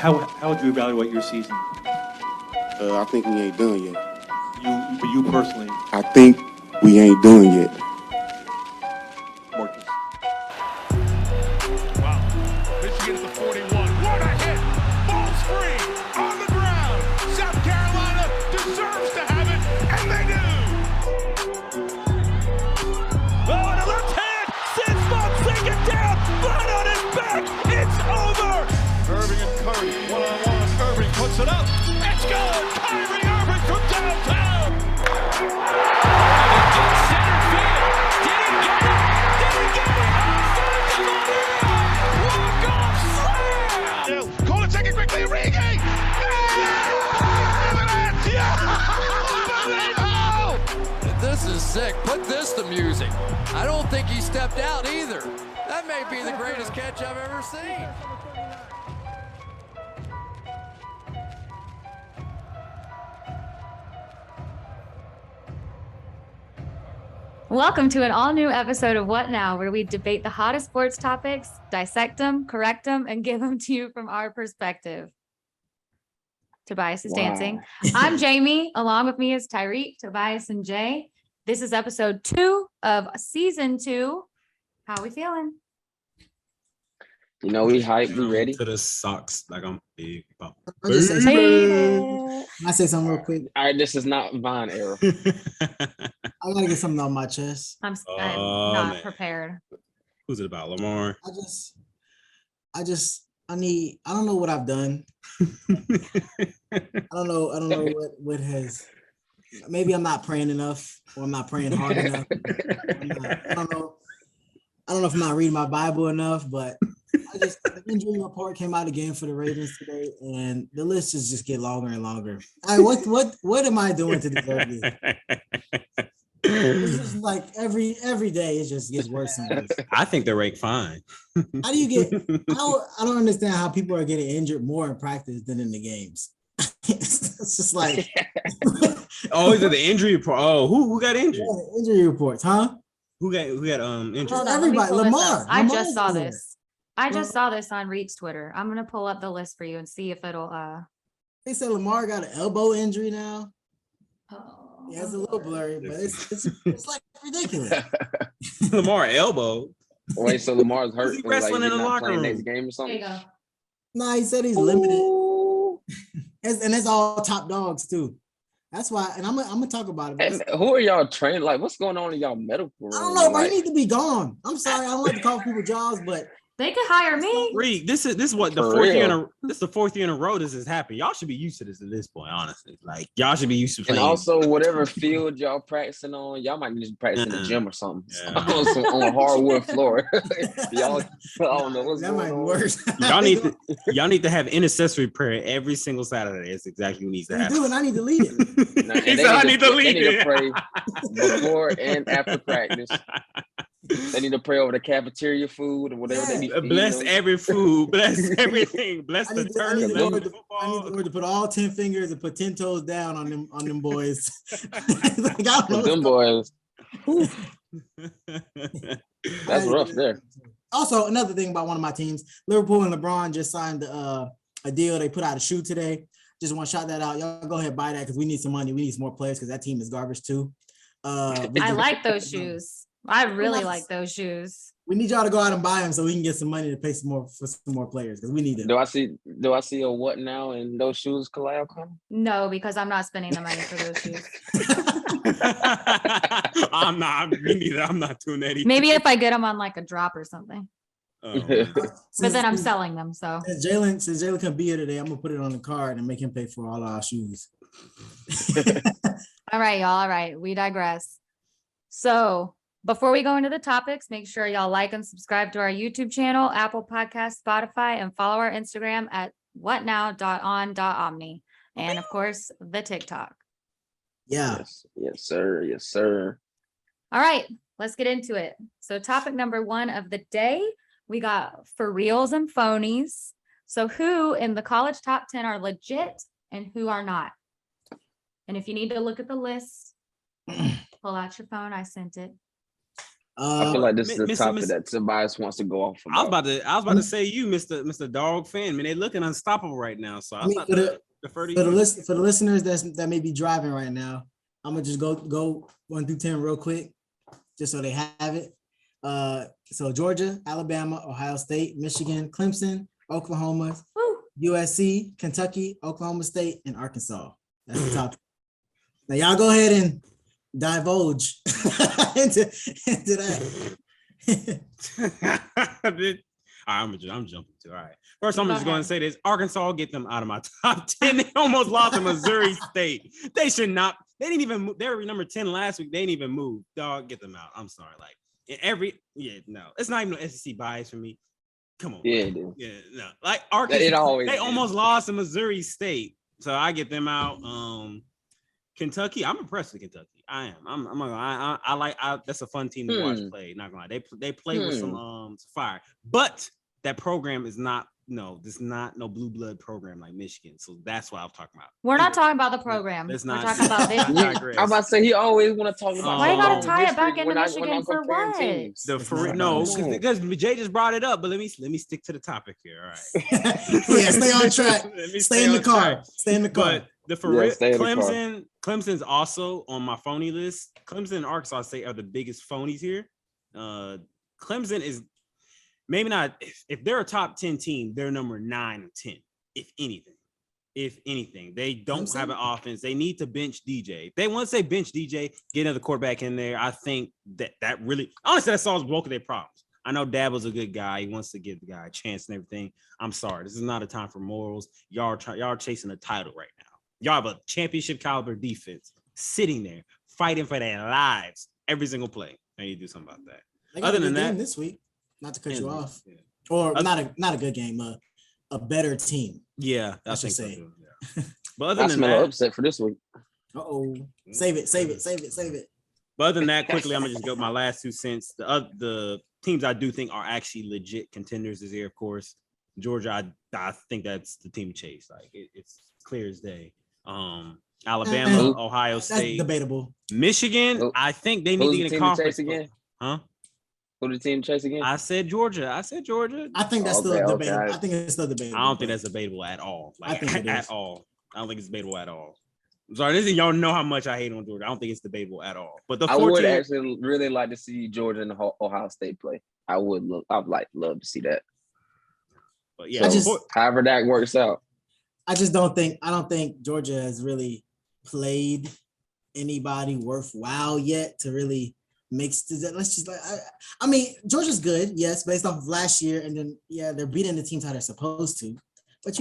How would you evaluate your season? I think we ain't done yet. You personally, I think we ain't done yet. Marcus. Wow. Michigan at the 41. What a hit! Ball's free on the ground. South Carolina deserves to have it, and they do. Oh, and a left hand. Sends Fonseca down. Flat on his back. It's over. Irving and Curry. One-on-one. Irving puts it up. It's good. Kyrie Irving from downtown. Center field. Did he get it? Did he get it? Walk-off slam. Call it, take it quickly. Origi. This is sick. Put this to music. I don't think he stepped out either. That may be the greatest catch I've ever seen. Welcome to an all-new episode of What Now, where we debate the hottest sports topics, dissect them, correct them, and give them to you from our perspective. Tobias is dancing. I'm Jamie. Along with me is Tyreek, Tobias, and Jay. This is episode 2 of season 2. How are we feeling? You know, we hype, we ready. To the socks, like I'm big. I'll just say something. Can I say something real quick? All right, this is not Vine era. I gotta get something off my chest. I'm not man. prepared. Who's it about? Lamar? I don't know what I've done. I don't know what has. Maybe I'm not praying enough, or I'm not praying hard enough. I don't know if I'm not reading my Bible enough, but the injury report came out again for the Ravens today, and the list just get longer and longer. All right, what am I doing to deserve this? It's just like every day it just gets worse and worse. I think they're ranked fine. How do you get? I don't understand how people are getting injured more in practice than in the games. It's just like Oh, is it the injury report? Oh, who got injured? Yeah, injury reports, huh? Who got injured? Hold on, Everybody. let me pull this Lamar. up. I Lamar's just saw there. this. I just saw this on Reed's Twitter. I'm gonna pull up the list for you and see if it'll They said Lamar got an elbow injury now. oh. Yeah, it's a little blurry, but it's like ridiculous. Lamar elbow. Wait, so Lamar's hurt. He wrestling in the locker room. Next game or There something. you go. Nah, he said he's limited. And it's all top dogs too. That's why, and I'm gonna talk about it. And who are y'all training? Like, what's going on in y'all medical room? I don't know, but Like, he need to be gone. I'm sorry, I don't like to call people jobs, but They could hire me. Reed, this is what the For fourth year. real. This is the 4th year in a row this has happened. Y'all should be used to this at this point, honestly. Like y'all should be used to and playing. also, whatever field y'all practicing on, y'all might need to practice in the gym or something. Yeah. on a hardwood floor. Y'all, I don't know what's that going might be on. worse. y'all need to have intercessory prayer every single Saturday. That's exactly what needs to We happen. do, and I need to lead it. Nah, and He they said, "I need need to They lead need to it." pray before and after practice. They need to pray over the cafeteria food and whatever they need. to Bless eat. every food, bless everything, bless I the need turf, the bless Lord the to football. put all 10 fingers and put 10 toes down on them boys. Like, I don't know. With them boys. That's rough there. Also, another thing about one of my teams, Liverpool and LeBron just signed a deal. They put out a shoe today. Just want to shout that out. Y'all go ahead and buy that because we need some money. We need some more players because that team is garbage too. I like those shoes. I really like those shoes. We need y'all to go out and buy them so we can get some money to pay for some more players because we need them. Do I see a what now in those shoes collab coming? No, because I'm not spending the money for those shoes. I'm not. Me neither. I'm not doing that either. Maybe if I get them on like a drop or something. Man. But then I'm selling them. So Since Jalen couldn't be here today, I'm gonna put it on the card and make him pay for all our shoes. all right, y'all. All right. We digress. So before we go into the topics, make sure y'all like and subscribe to our YouTube channel, Apple Podcasts, Spotify, and follow our Instagram at whatnow.on.omni. And of course, the TikTok. Yeah. Yes, sir. Yes, sir. All right, let's get into it. So topic number 1 of the day, we got for reals and phonies. So who in the college top 10 are legit and who are not? And if you need to look at the list, pull out your phone. I sent it. I feel like this is a Mr. topic that Tobias wants to go off I was about. about to say you, Mr. Dog fan. Man, they're looking unstoppable right now. So I was about to defer to you. For the listeners that may be driving right now, I'm gonna just go 1 through 10 real quick, just so they have it. So Georgia, Alabama, Ohio State, Michigan, Clemson, Oklahoma, USC, Kentucky, Oklahoma State, and Arkansas. That's the top. Now y'all go ahead and divulge into that. I'm jumping to. All right. First, I'm just going to say this. Arkansas, get them out of my top 10. They almost lost to Missouri State. They should not. They didn't even move. They were number 10 last week. They didn't even move. Dog, get them out. I'm sorry. Like it's not even an SEC bias for me. Come on. Yeah, it is. Yeah, no. Like Arkansas, they is. almost lost to Missouri State. So I get them out. Kentucky, I'm impressed with Kentucky. I am. I like. That's a fun team to watch play. Not gonna lie, they play with some fire. But that program is not. No, this is not no blue blood program like Michigan. So that's what I'm talking about. We're not talking about the program. We're talking about this. I'm about to say he always want to talk about. Why you gotta tie it back into Michigan for what? Because Jay just brought it up. But let me stick to the topic here. All right. Yeah, stay on track. Stay in the car. Stay in the car. But Clemson's also on my phony list. Clemson and Arkansas State are the biggest phonies here. Clemson is maybe not. If they're a top 10 team, they're number 9 or 10. If anything, they don't have an offense. They need to bench DJ. If they once they bench DJ, get another quarterback in there. I think that really honestly that solves both of their problems. I know Dabo's a good guy. He wants to give the guy a chance and everything. I'm sorry, this is not a time for morals. Y'all are chasing a title right now. Y'all have a championship caliber defense sitting there fighting for their lives every single play. I need to do something about that. Other than that, this week, not to cut you off, or not a good game, a better team. Yeah, I should say. So, yeah. But other than that, upset for this week. Save it. But other than that, quickly, I'm gonna just go my last 2 cents. The teams I do think are actually legit contenders is here, of course. Georgia, I think that's the team to chase. Like it's clear as day. Alabama, Ohio State, that's debatable. Michigan, I think they need to get a conference again. Huh? Who the team chase again? I said Georgia. I think that's still debatable. I think it's still debatable. I don't think that's debatable at all. Like at all. I don't think it's debatable at all. I'm sorry, y'all know how much I hate on Georgia. I don't think it's debatable at all. But I would actually really like to see Georgia and Ohio State play. I'd love to see that. But yeah, however that works out. I don't think Georgia has really played anybody worthwhile yet to really make that. Let's just I mean, Georgia's good, yes, based off of last year, and then they're beating the teams how they're supposed to. But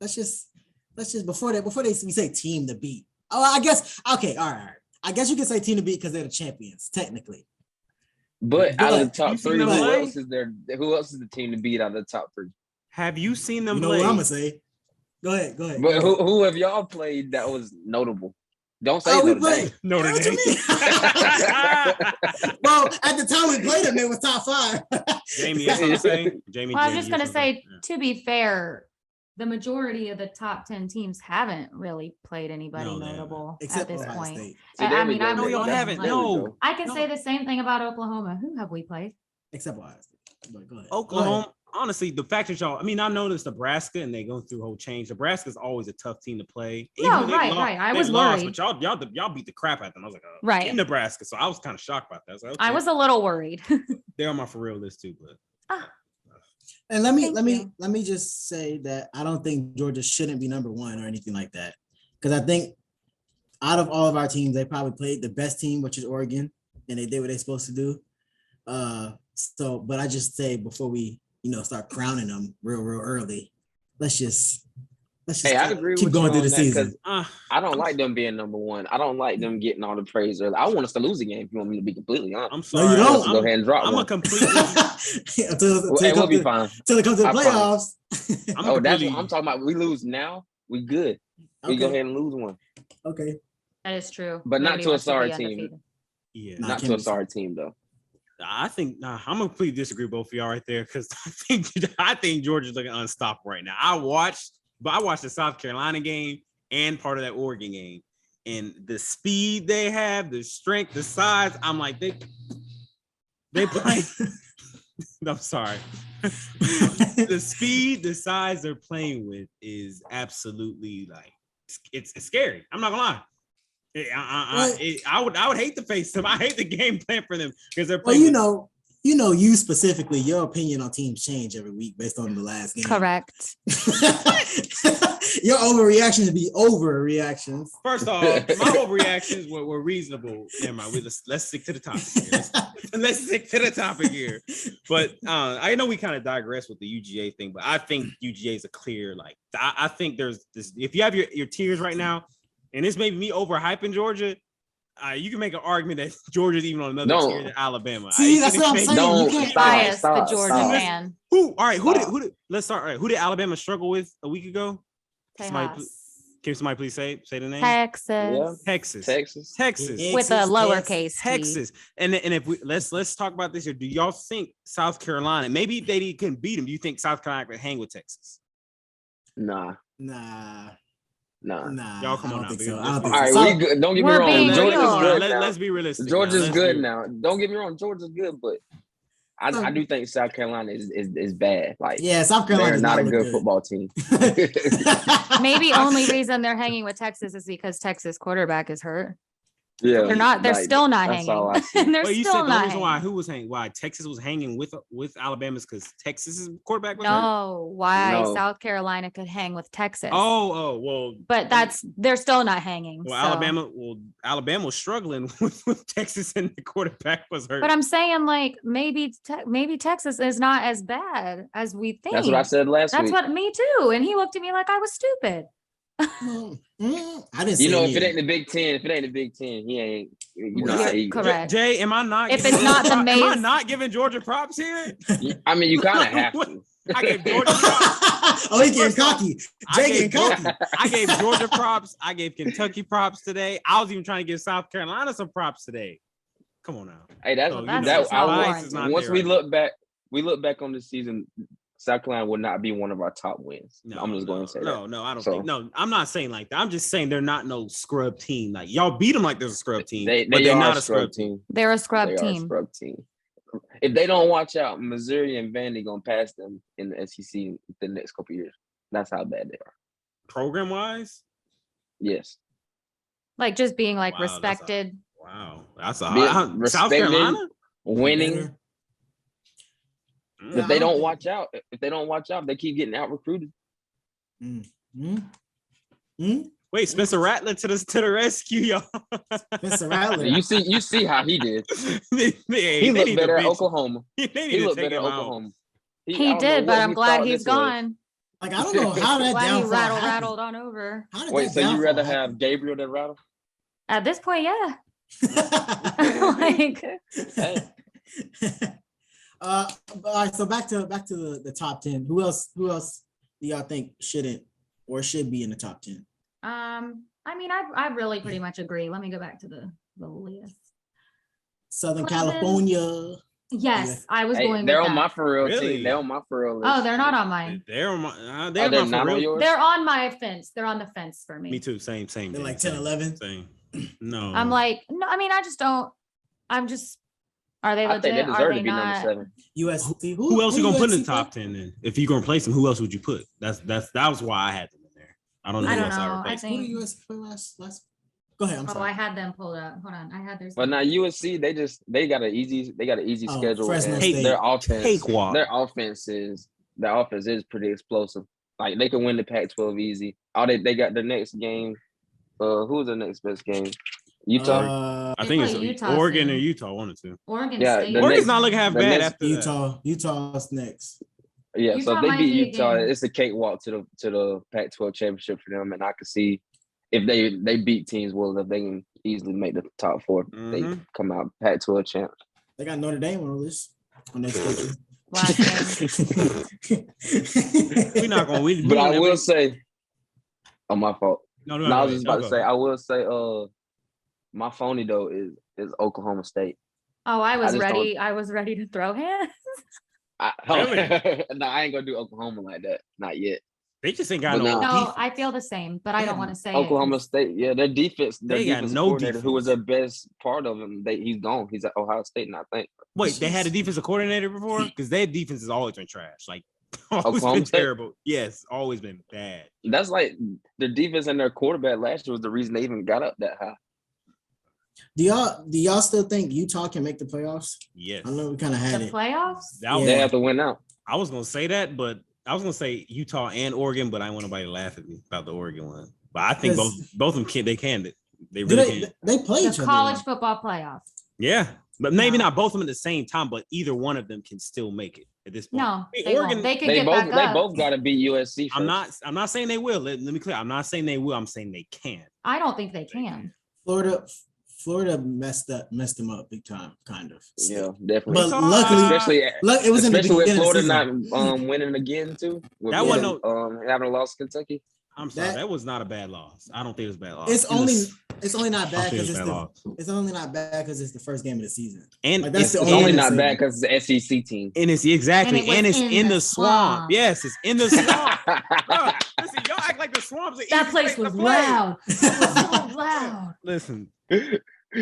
let's just before we say team to beat. Oh, I guess okay, all right. I guess you can say team to beat because they're the champions, technically. But out of the top 3, who else is there? Who else is the team to beat out of the top 3? Have you seen them play? You know what I'm gonna say. Go ahead. But who have y'all played that was notable? Don't say Notre Dame. Notre Dame. Well, at the time we played them, it was top 5. Jamie, you want to say? Jamie. Well, I was just gonna say, to be fair, the majority of the top 10 teams haven't really played anybody notable at this point. I mean, I know y'all haven't. No, I can say the same thing about Oklahoma. Who have we played? Except Ohio State. But go ahead. Oklahoma. Honestly, the fact that y'all, I mean, I noticed Nebraska and they go through a whole change. Nebraska's always a tough team to play. No, right. I was worried. But y'all beat the crap out of them. I was like, right. In Nebraska. So I was kind of shocked about that. So, okay. I was a little worried. They're on my for real list too, but. And let me just say that I don't think Georgia shouldn't be number 1 or anything like that. Because I think out of all of our teams, they probably played the best team, which is Oregon, and they did what they're supposed to do. But I just say before we start crowning them real early, let's just I agree keep with going you through the that, season. I don't like them being number 1. I don't like them getting all the praise early. I want us to lose a game if you want me to be completely honest. I'm sorry. No, you don't. Go ahead and drop one. A completely it will be fine. Until it comes to the playoffs. That's what I'm talking about. We lose now, we good. We go ahead and lose one. Okay. That is true. But not to a sorry team. Yeah. Not to a sorry team though. I think I'm gonna completely disagree with both of y'all right there because I think Georgia's looking unstoppable right now. I watched the South Carolina game and part of that Oregon game, and the speed they have, the strength, the size. I'm like, They play. I'm sorry. The speed, the size they're playing with is absolutely like it's scary. I'm not gonna lie. I would hate to face them. I hate the game plan for them because they're playing. Well, you specifically, your opinion on teams change every week based on the last game. Correct. Your overreactions be overreactions. First off, my overreactions were reasonable. Never mind. Let's stick to the topic here. Let's stick to the topic here. But I know we kind of digress with the UGA thing, but I think UGA is a clear like. I think there's this. If you have your tiers right now, and this may be me overhyping Georgia. You can make an argument that Georgia's even on another tier than Alabama. See, that's what I'm saying. You can't bias the Georgia fan. Who? All right. Who did? Let's start. All right. Who did Alabama struggle with a week ago? Can somebody please say the name? Texas. Yeah. Texas. With a lowercase Texas. And if we let's talk about this here. Do y'all think South Carolina? Maybe they couldn't beat them. Do you think South Carolina could hang with Texas? Nah. Y'all come on now. So. All right, we good. Don't get me wrong. Georgia's good now. Let's be realistic. Georgia's good now. Don't get me wrong. Georgia's good, but I do think South Carolina is bad. Like, yeah, South Carolina is not a good football team. Maybe only reason they're hanging with Texas is because Texas quarterback is hurt. Yeah, they're not. They're like, still not that's hanging. all I see. And they're you still said the not. reason why who was hanging? Why Texas was hanging with Alabama's because Texas's quarterback was hurt? No, why No. South Carolina could hang with Texas. Oh, well. But they're still not hanging. Well, so. Alabama was struggling with Texas and the quarterback was hurt. But I'm saying like maybe Texas is not as bad as we think. That's what I said last week. That's what me too. And he looked at me like I was stupid. I didn't say if it ain't the Big Ten, he ain't. Correct. Jay, am I not? If it's not the main, am I not giving Georgia props here? I mean, you kind of have to. I gave Georgia props. Oh, he getting cocky. Jay getting cocky. I gave Georgia props. I gave Kentucky props today. I was even trying to give South Carolina some props today. Come on now. Hey, once we look back on the season. South Carolina would not be one of our top wins. I'm just going to say that. No, I don't think. No, I'm not saying like that. I'm just saying they're not no scrub team. Like y'all beat them like there's a scrub team, but they're not a scrub team. They're a scrub team. If they don't watch out, Missouri and Vandy gonna pass them in the SEC the next couple of years. That's how bad they are. Program wise, yes. Like just being like respected. That's a South Carolina winning. If they don't watch out, they keep getting out recruited. Wait, Spencer Rattler to the rescue, y'all. Spencer Rattler. You see how he did. He looked better at Oklahoma. He looked better at Oklahoma. He did, but I'm glad he's gone. Like I don't know how that glad he downfall rattled on over. Wait, so you rather have Gabriel than Rattle? At this point, yeah. Like. Hey. All right, so back to the top 10. Who else do y'all think shouldn't or should be in the top 10? I mean, I really pretty much agree. Let me go back to the list. Southern California. Yes, I was going. They're with on that. my for real Really? team. They're on my for real list. Oh, they're not on mine. They're on my. They're not on yours. They're on my fence. They're on the fence for me. Me too. Same. They're like 10, 11. Same. No. I'm like, no. I mean, I just don't. I'm just. Are they I legit? think they Are deserve they to be not? number 7. USC. Who else you gonna put in the top 10 then? If you're gonna replace them, who else would you put? That was why I had them in there. I don't know who else I replaced. Who did USC play last? Go ahead. I'm sorry. Oh, I had them pulled up. Hold on, I had their. But now USC, they got an easy schedule. Fresno And State. their offense, Cakewalk. their offense is pretty explosive. Like they can win the Pac-12 easy. They got the next game. Who's the next best game? Utah. I think it's Utah Oregon soon. or Utah. One or two. Oregon Yeah, State. the Oregon's not looking half the bad next- after that. Utah's next. Yeah, so Utah if they might beat be a Utah, game. it's a cakewalk to the Pac-12 championship for them. And I could see if they beat teams well, if they can easily make the top 4. They come out Pac-12 champ. They got Notre Dame on the list on their schedule. We're not gonna win. But I will say, my fault. No, I was just about to say, I will say, my phony though is Oklahoma State. Oh, I was just ready. I was ready to throw hands. No, I ain't gonna do Oklahoma like that. Not yet. They just ain't got But no. nah. No, defense. I feel the same, but I don't want to say Oklahoma it. State, yeah, their defense, their They got defensive no coordinator, who was the defense. best part of them, he's gone. He's at Ohio State now, I think. Wait, they had a defensive coordinator before? Because their defense has always been trash. Like, always Oklahoma been State? terrible. Yes, always been bad. That's like their defense and their quarterback last year was the reason they even got up that high. Do y'all still think Utah can make the playoffs? Yes. I know we kind of had The it. playoffs? That was, They have to win out. I was gonna say that, but I was gonna say Utah and Oregon, but I didn't want nobody to laugh at me about the Oregon one. But I think both of them can. They can. They Do really can. they play each The other? college football playoffs. Yeah, but maybe No. not both of them at the same time. But either one of them can still make it at this point. No, I mean, they Oregon. won't. They could They get both back up. got to beat USC first. I'm not saying they will. Let me clear. I'm not saying they will. I'm saying they can. I don't think they can. Florida messed them up big time, kind of. Yeah, definitely. But luckily, it was in the especially with beginning of the Florida season. not winning again too. With That wasn't having a loss to Kentucky. I'm sorry. That was not a bad loss. I don't think it was a bad loss. It's only not bad because it's only not bad because it's the first game of the season. And Like, that's it's the It's only only not thing. bad because it's the SEC team. And it's exactly, And and it it's was in the swamp. Yes, it's in the swamp. Bro, listen, y'all act like the swamp's an That easy place to was play. loud. It was so loud. Listen. All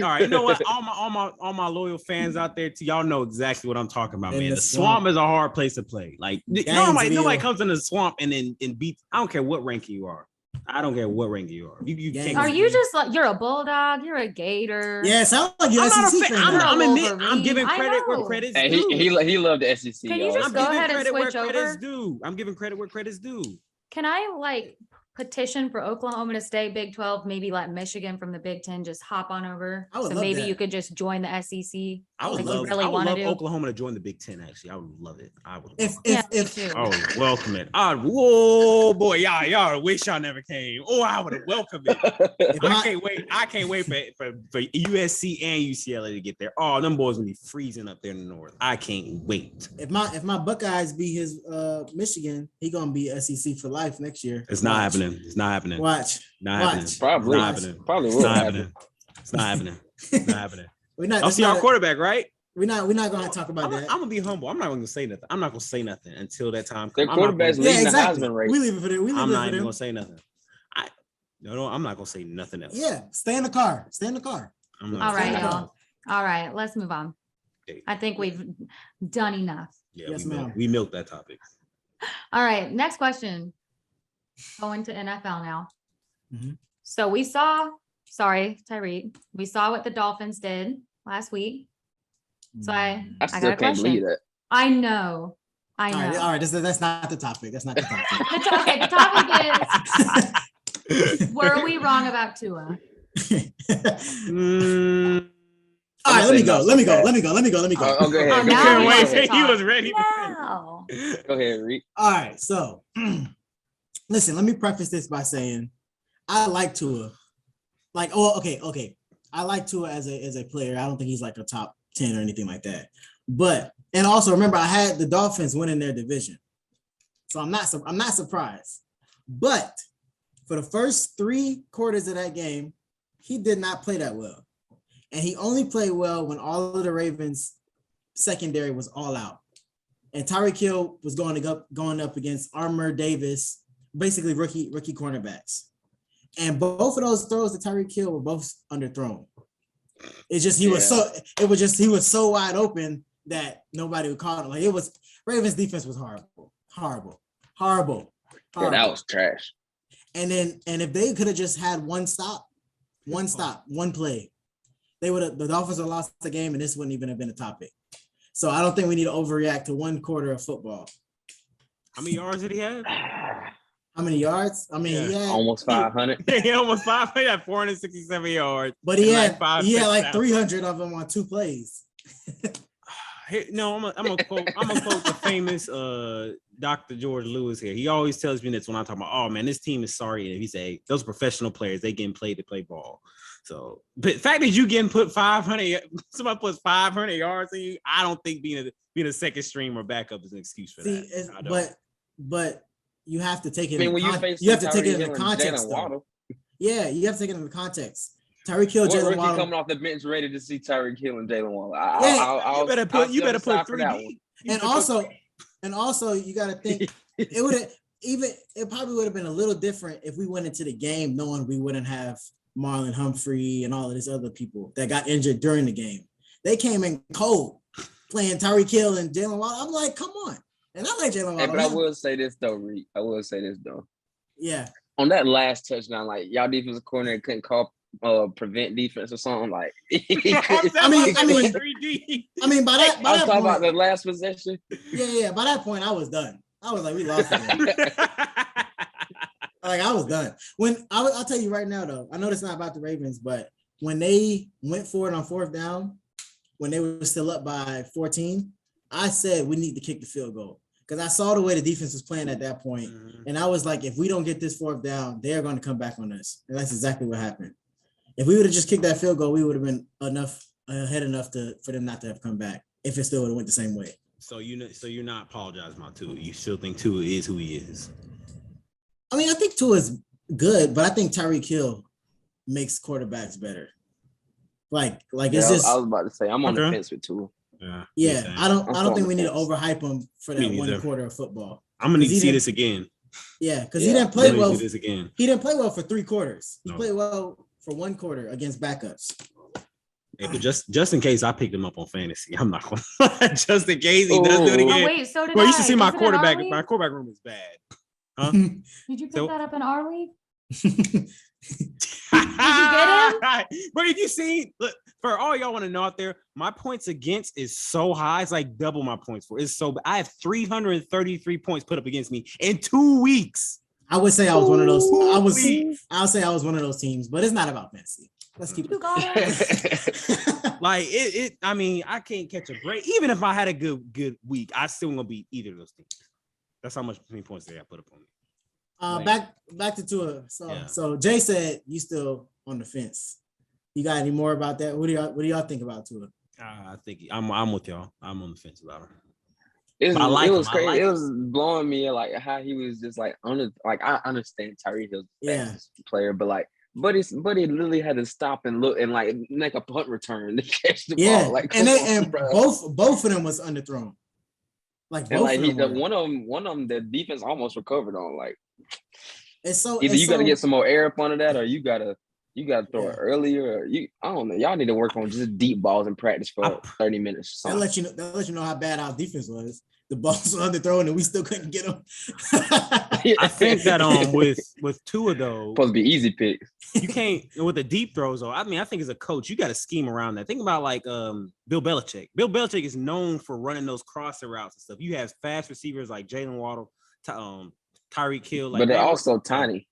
right, you know what? All my loyal fans out there, y'all know exactly what I'm talking about, In man. the The swamp is a hard place to play. Like nobody comes in the swamp and then beats. I don't care what ranking you are. I don't care what ranking you are. You can't. Are you just like you're a bulldog? You're a gator. Yeah, it sounds like you're I'm not a SEC fan. fan. I'm giving I credit where know. credit's Hey, due. he loved the SEC. Can you y'all. just I'm go giving ahead and credit where switch credit's over? due. I'm giving credit where credit's due. Can I like petition for Oklahoma to stay Big 12? Maybe let Michigan from the Big 10 just hop on over. I would So love maybe that. you could just join the SEC. I would like you love, really I would wanna love do. Oklahoma to join the Big Ten. Actually, I would love it. I would. If Yeah, me if too. I would welcome it. Whoa, boy, y'all wish y'all never came. Oh, I would have welcomed it. I can't wait for USC and UCLA to get there. Oh, them boys gonna be freezing up there in the north. I can't wait. if my Buckeyes beat his Michigan, he gonna be SEC for life next year. It's not Watch. happening. It's not happening. Watch. Not Watch. happening. Probably. Not happening. Probably It's will not happen. happening. It's not happening. It's not happening. We're not. I'll that's see our not- quarterback, right? We're not gonna talk about I'm that. gonna be humble. I'm not gonna say nothing. I'm not gonna say nothing until that time Their comes. I'm not quarterback's gonna- Yeah, leading exactly. the Heisman race. We leave it for them. We leave I'm it not for even them. gonna say nothing. No, I'm not gonna say nothing else. Yeah, stay in the car. Stay in the car. I'm not All gonna say right, nothing. y'all. All right, let's move on. Okay. I think we've done enough. Yeah, Yes, we ma'am. milked that topic. All right, next question. Going to NFL now. Mhm. So we saw, sorry, Tyreek, we saw what the Dolphins did last week. So I I got still a can't believe question. that. I know. All right, all right. That's not the topic. That's not the topic. Okay, the topic is, were we wrong about Tua? Mm, All right, let me go. no, Let me okay. go. Let me go. Let me go. Let me go. Oh, go ahead. Oh, go now ahead. we wait, have to he talk. was ready. No. Go ahead, Reed. All right, so listen, let me preface this by saying I like Tua. Like, oh, okay. I like Tua as a player. I don't think he's like a top 10 or anything like that. But and also remember, I had the Dolphins winning their division, so I'm not surprised. But for the first 3 quarters of that game, he did not play that well, and he only played well when all of the Ravens secondary was all out. And Tyreek Hill was going up against Armour Davis, basically rookie cornerbacks. And both of those throws to Tyreek Hill were both underthrown. It's just he was so wide open that nobody would call him. Like, it was Ravens defense was horrible. Yeah, that was trash. And if they could have just had one play, the Dolphins would have lost the game, and this wouldn't even have been a topic. So I don't think we need to overreact to 1 quarter of football. How many yards did he have? How many yards? I mean, Yeah. he had Almost 500. He almost 500. He had 467 yards. but he and had five like touchdowns. 300 of them on 2 plays. No, I'm gonna quote the famous Dr. George Lewis here. He always tells me this when I talk about, oh man, this team is sorry. And he say those professional players, they getting paid to play ball. So, but the fact that you getting put 500, somebody puts 500 yards in you, I don't think being a second stream or backup is an excuse for See, that. but you have to take it. I mean, when you face you have to take it Tyreek into Hill and context. Jalen Though. Waddle, Yeah, you have to take it into context. Tyreek Hill, what Jalen rookie Waddle. coming off the bench ready to see Tyreek Hill and Jalen Waddle? You better put 3 deep. And also you got to think it would have it probably would have been a little different if we went into the game knowing we wouldn't have Marlon Humphrey and all of these other people that got injured during the game. They came in cold playing Tyreek Hill and Jalen Waddle. I'm like, come on. And I like Jalen Waddle. But I will say this though, Reed. I will say this though. Yeah. On that last touchdown, like y'all defensive coordinator couldn't call prevent defense or something like. I mean, by that I was talking point, about the last possession. Yeah. By that point, I was done. I was like, we lost again. Like I was done. I'll tell you right now though, I know it's not about the Ravens, but when they went for it on fourth down, when they were still up by 14, I said we need to kick the field goal because I saw the way the defense was playing at that point, and I was like, if we don't get this fourth down, they're going to come back on us, and that's exactly what happened. If we would have just kicked that field goal, we would have been ahead enough for them not to have come back. If it still would have went the same way. So you're not apologizing about Tua. You still think Tua is who he is. I mean, I think Tua is good, but I think Tyreek Hill makes quarterbacks better. Like it's just. I was about to say I'm on the fence with Tua. Yeah, I don't think we need to overhype him for that one quarter of football. I'm gonna need to see this again. Yeah, because he didn't play well. See this again. He didn't play well for 3 quarters. He played well for 1 quarter against backups. Hey, but just in case I picked him up on fantasy, I'm not gonna just in case he does do it again. Oh, wait, so did well, I. you should see my Is it in quarterback. our league? My quarterback room is bad. Huh? Did you pick that up in our league? Did you get him? But if you see, look, for all y'all want to know out there, my points against is so high. It's like double my points for. It's so I have 333 points put up against me in 2 weeks. I would say I was one of those. I'll say I was one of those teams, but it's not about fantasy. Let's keep it. Like it. I mean, I can't catch a break. Even if I had a good week, I still gonna beat either of those teams. That's how much points they have put up on me. Back to Tua. So Jay said you still on the fence. You got any more about that? What do y'all think about Tua? I think I'm with y'all. I'm on the fence about him. It was crazy. It was blowing me like how he was just like I understand Tyreek Hill's the fastest player, but Buddy literally had to stop and look and like make a punt return to catch the ball. Like and both of them was underthrown. Like both of them one of them the defense almost recovered on. Like it's so either you got to get some more air up under that, or you gotta throw it earlier. Or I don't know. Y'all need to work on just deep balls in practice for 30 minutes. That let you know how bad our defense was. The balls were underthrown and we still couldn't get them. I think that with Tua though, supposed to be easy pick. You can't with the deep throws though. I mean, I think as a coach, you got to scheme around that. Think about like Bill Belichick. Bill Belichick is known for running those crosser routes and stuff. You have fast receivers like Jalen Waddle, Tyreek Hill, but they're also tiny.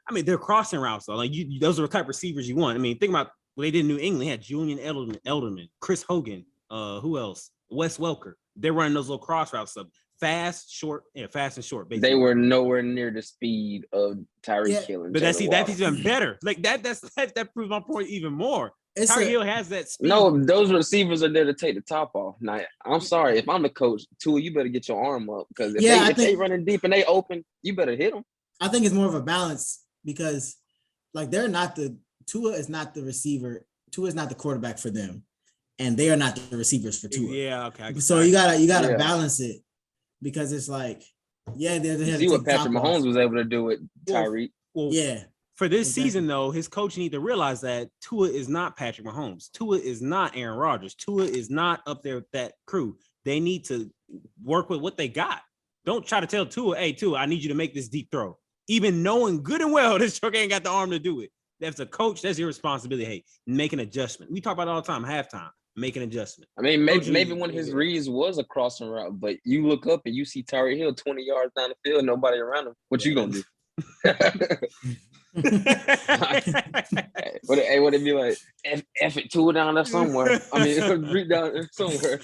I mean, they're crossing routes though. Like those are the type of receivers you want. I mean, think about what they did in New England. They had Julian Edelman, Chris Hogan, who else? Wes Welker. They're running those little cross routes stuff. Fast and short. Basically. They were nowhere near the speed of Tyreek Hill. But that's even better. Like that proves my point even more. Tyreek Hill has that speed. No, those receivers are there to take the top off. Now, I'm sorry if I'm the coach, Tua, you better get your arm up because if they running deep and they open, you better hit them. I think it's more of a balance because like Tua is not the receiver. Tua is not the quarterback for them. And they are not the receivers for Tua. Yeah, okay. So you gotta balance it because it's like, they see what Patrick Mahomes was able to do with Tyreek. Well, for this season though, his coach need to realize that Tua is not Patrick Mahomes. Tua is not Aaron Rodgers. Tua is not up there with that crew. They need to work with what they got. Don't try to tell Tua, hey Tua, I need you to make this deep throw, even knowing good and well this truck ain't got the arm to do it. That's a coach. That's your responsibility. Hey, make an adjustment. We talk about it all the time. Halftime. Make an adjustment. I mean, maybe one of his reads was a crossing route, but you look up and you see Tyreek Hill 20 yards down the field, nobody around him. What you gonna do? Would it be like F it Tua down there somewhere? I mean, read down there somewhere.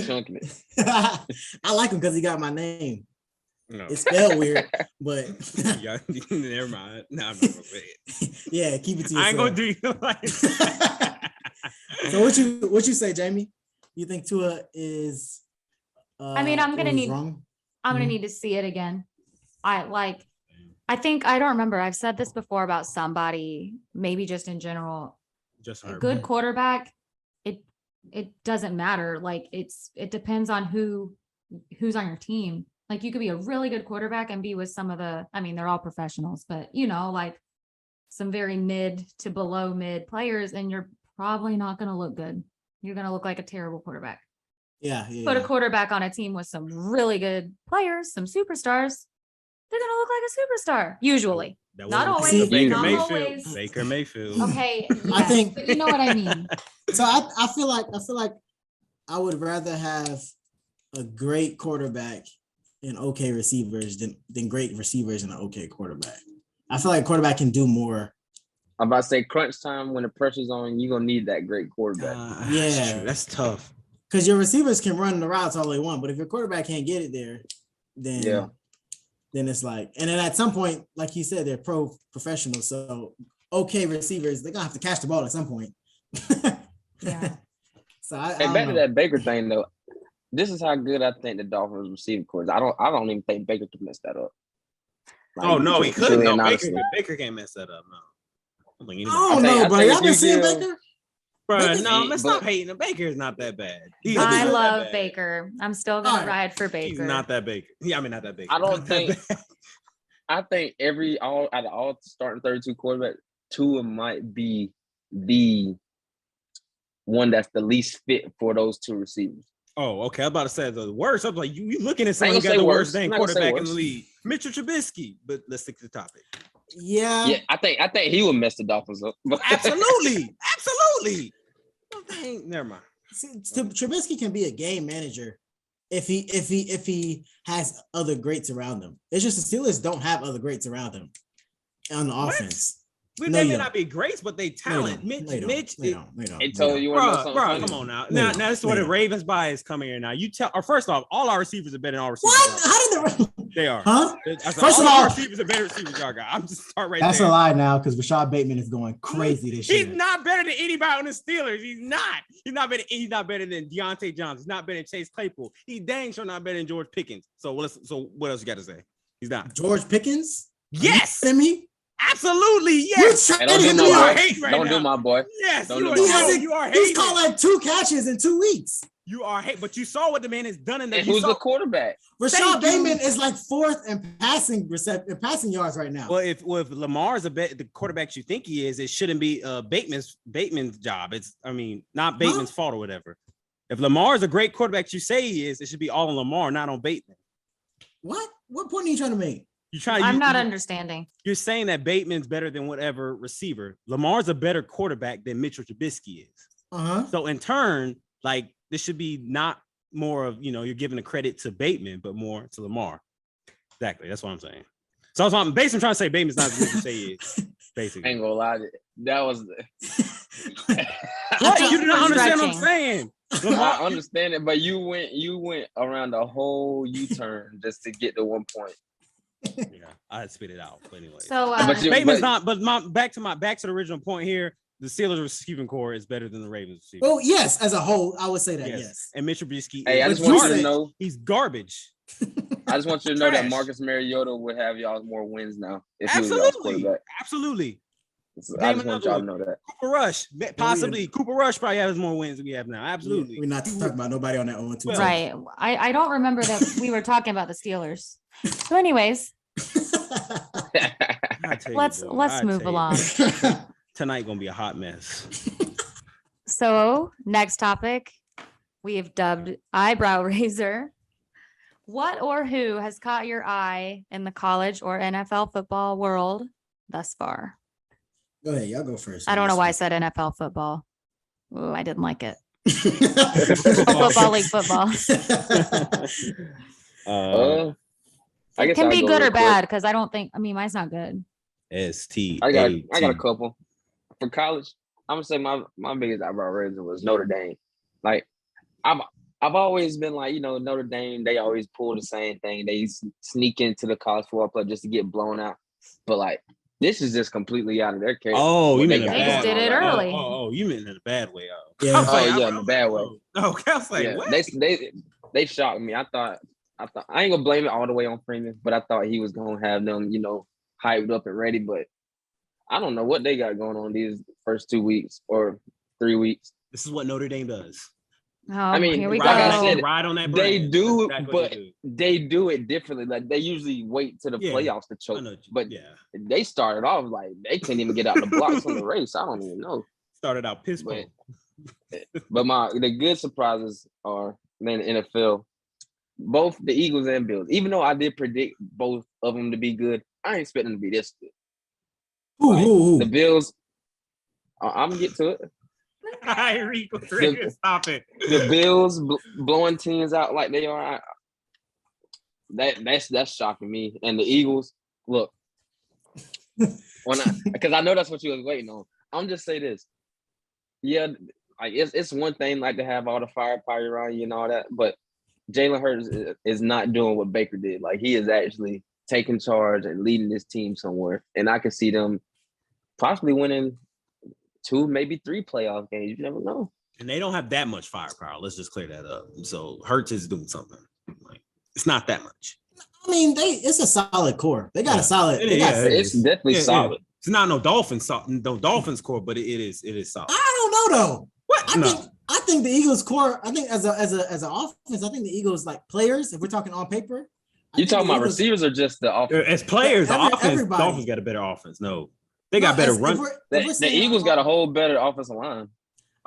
Chunking it. I like him because he got my name. No. It's spelled weird, but never mind. No, I'm not gonna say it. Yeah, keep it to yourself. I ain't gonna do you like. So what you say, Jamie? You think Tua is? I mean, I'm gonna need to see it again. I think I don't remember. I've said this before about somebody, maybe just in general. Just a good quarterback. It doesn't matter. Like it depends on who's on your team. Like you could be a really good quarterback and be with some of they're all professionals, but like some very mid to below mid players, and you're probably not going to look good. You're going to look like a terrible quarterback. Yeah. Put a quarterback on a team with some really good players, some superstars, they're going to look like a superstar, usually. Not always. Baker Not Mayfield. always. Baker Mayfield. Okay. Yes, I think, but you know what I mean. So I feel like I would rather have a great quarterback and okay receivers than great receivers and an okay quarterback. I feel like quarterback can do more. I'm about to say crunch time when the pressure's on, you're gonna need that great quarterback. That's tough. Because your receivers can run the routes all they want, but if your quarterback can't get it there, then it's like, and then at some point, like you said, they're professionals. So okay receivers, they're gonna have to catch the ball at some point. Yeah. So I back to that Baker thing though. This is how good I think the Dolphins receiving corps. I don't even think Baker could mess that up. Like, no, he couldn't. No, Baker can't mess that up. No. I don't know, bro. Y'all been seeing Baker? Bro, no, let's stop hating him. Baker is not that bad. I love Baker. I'm still gonna ride for Baker. He's not that Baker. Yeah, not that Baker. I don't think. I think out of all starting 32 quarterbacks, Tua might be the one that's the least fit for those two receivers. Oh, okay. I'm about to say the worst. I'm like, you looking at someone who got the worst dang quarterback in the league, Mitchell Trubisky. But let's stick to the topic. Yeah. I think he would mess the Dolphins up. Absolutely. Never mind. See, Trubisky can be a game manager if he has other greats around him. It's just the Steelers don't have other greats around them on the offense. They may not be greats, but they talent. Mitch. So you want to know something? Bro, come on now. Now this is where the Ravens bias coming here. Now you tell. Or first off, all our receivers are better than all receivers. What? How did they are? Huh? First of all, receivers are better receivers. Y'all got. I'm just start right that's there. That's a lie now because Rashad Bateman is going crazy this year. He's not better than anybody on the Steelers. He's not. He's not better than Deontay Johnson. He's not better than Chase Claypool. He's dang sure not better than George Pickens. So what else you got to say? He's not. George Pickens? Yes. Are you kidding me? Absolutely, yes. Don't do my boy. Yes, you are hating. He's caught like 2 catches in 2 weeks. You are hate, but you saw what the man has done in the. And who's the quarterback? Rashad Bateman is like 4th in passing yards right now. Well, if Lamar's the quarterback you think he is, it shouldn't be Bateman's job. It's not Bateman's fault or whatever. If Lamar's a great quarterback you say he is, it should be all on Lamar, not on Bateman. What point are you trying to make? I'm not understanding. You're saying that Bateman's better than whatever receiver. Lamar's a better quarterback than Mitchell Trubisky is. So in turn, like this should be not more of you're giving the credit to Bateman, but more to Lamar. Exactly, that's what I'm saying. So I'm basically trying to say Bateman's not as good as you say he is. Basically, I ain't gonna lie, that was. What? You don't understand what I'm saying. I understand it, but you went around the whole U-turn just to get to 1 point. Yeah, I had to spit it out. But anyway, so Bateman's not. But back to the original point here. The Steelers receiving core is better than the Ravens receiving. Well, yes, as a whole, I would say that. Yes. And Mitch Trubisky. Hey, I just want you to know he's garbage. I just want you to know that Marcus Mariota would have y'all more wins now if he was y'all's quarterback. Absolutely. So I just want y'all to know that. Cooper Rush, possibly. Cooper Rush probably has more wins than we have now. Absolutely. We're not talking about nobody on that 0-2. Right. I don't remember that we were talking about the Steelers. So, anyways. Let's move along. Tonight gonna be a hot mess. So next topic, we have dubbed eyebrow raiser. What or who has caught your eye in the college or NFL football world thus far? Go ahead, y'all go first. I don't know why I said NFL football. Oh, I didn't like it. Football league football. It can be good or bad because I don't think. Mine's not good. ST. I got a couple. For college, I'm gonna say my biggest eyebrow raiser was Notre Dame. Like I've always been like, Notre Dame, they always pull the same thing. They sneak into the college football play just to get blown out. But like this is just completely out of their character. Oh, you mean they just did it early. Oh, you mean in a bad way. Yeah. In a bad way. Okay, I was like, yeah, what? They shocked me. I thought I ain't gonna blame it all the way on Freeman, but I thought he was gonna have them, hyped up and ready. But I don't know what they got going on these first 2 weeks or 3 weeks. This is what Notre Dame does. Oh, I mean, here we like I go. said, ride on that they brand. do, That's exactly but what they do. they do it differently. Like they usually wait to the Yeah, playoffs to I choke. know you- But yeah, they started off like they couldn't even get out the blocks on the race. I don't even know. started out piss poor. But the good surprises are in the NFL, both the Eagles and Bills. Even though I did predict both of them to be good, I ain't expect them to be this good. Who? The Bills. I'm gonna get to it. Rico, stop it. The Bills blowing teams out like they are. That's shocking me. And the Eagles, look, because I know that's what you was waiting on. I'm just say this. Yeah, like it's one thing like to have all the firepower around you and all that, but Jalen Hurts is not doing what Baker did. Like he is actually taking charge and leading this team somewhere. And I can see them possibly winning 2, maybe 3 playoff games. You never know. And they don't have that much firepower. Let's just clear that up. So Hurts is doing something. Like it's not that much. I mean, it's a solid core. They got a solid. It's definitely solid. It's not no Dolphins core, but it is solid. I don't know though. What? I think the Eagles core. I think as an offense, I think the Eagles like players. If we're talking on paper, you talking about receivers or just the offense? As players, the offense. Dolphins got a better offense. No, they got better run. The Eagles got a whole better offensive line.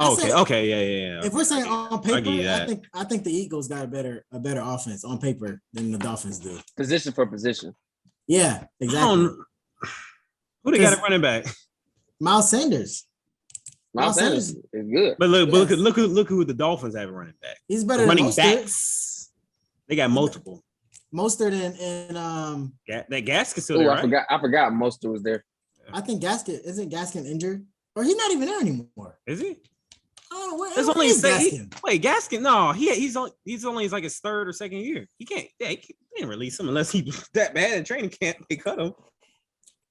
Okay, yeah. If we're saying on paper, I think the Eagles got a better offense on paper than the Dolphins do. Position for position. Yeah, exactly. Who they got at running back? Miles Sanders. Miles Sanders is good. But look who the Dolphins have running back. He's better than running Mostert. Backs. They got multiple. Mostert and that Gaskin still there, right? I forgot Mostert was there. I think isn't Gaskin injured? Or he's not even there anymore. Is he? Oh, where only is Gaskin? Gaskin. No, he's only like his 3rd or 2nd year. He can't release him unless he's that bad in training camp. They cut him.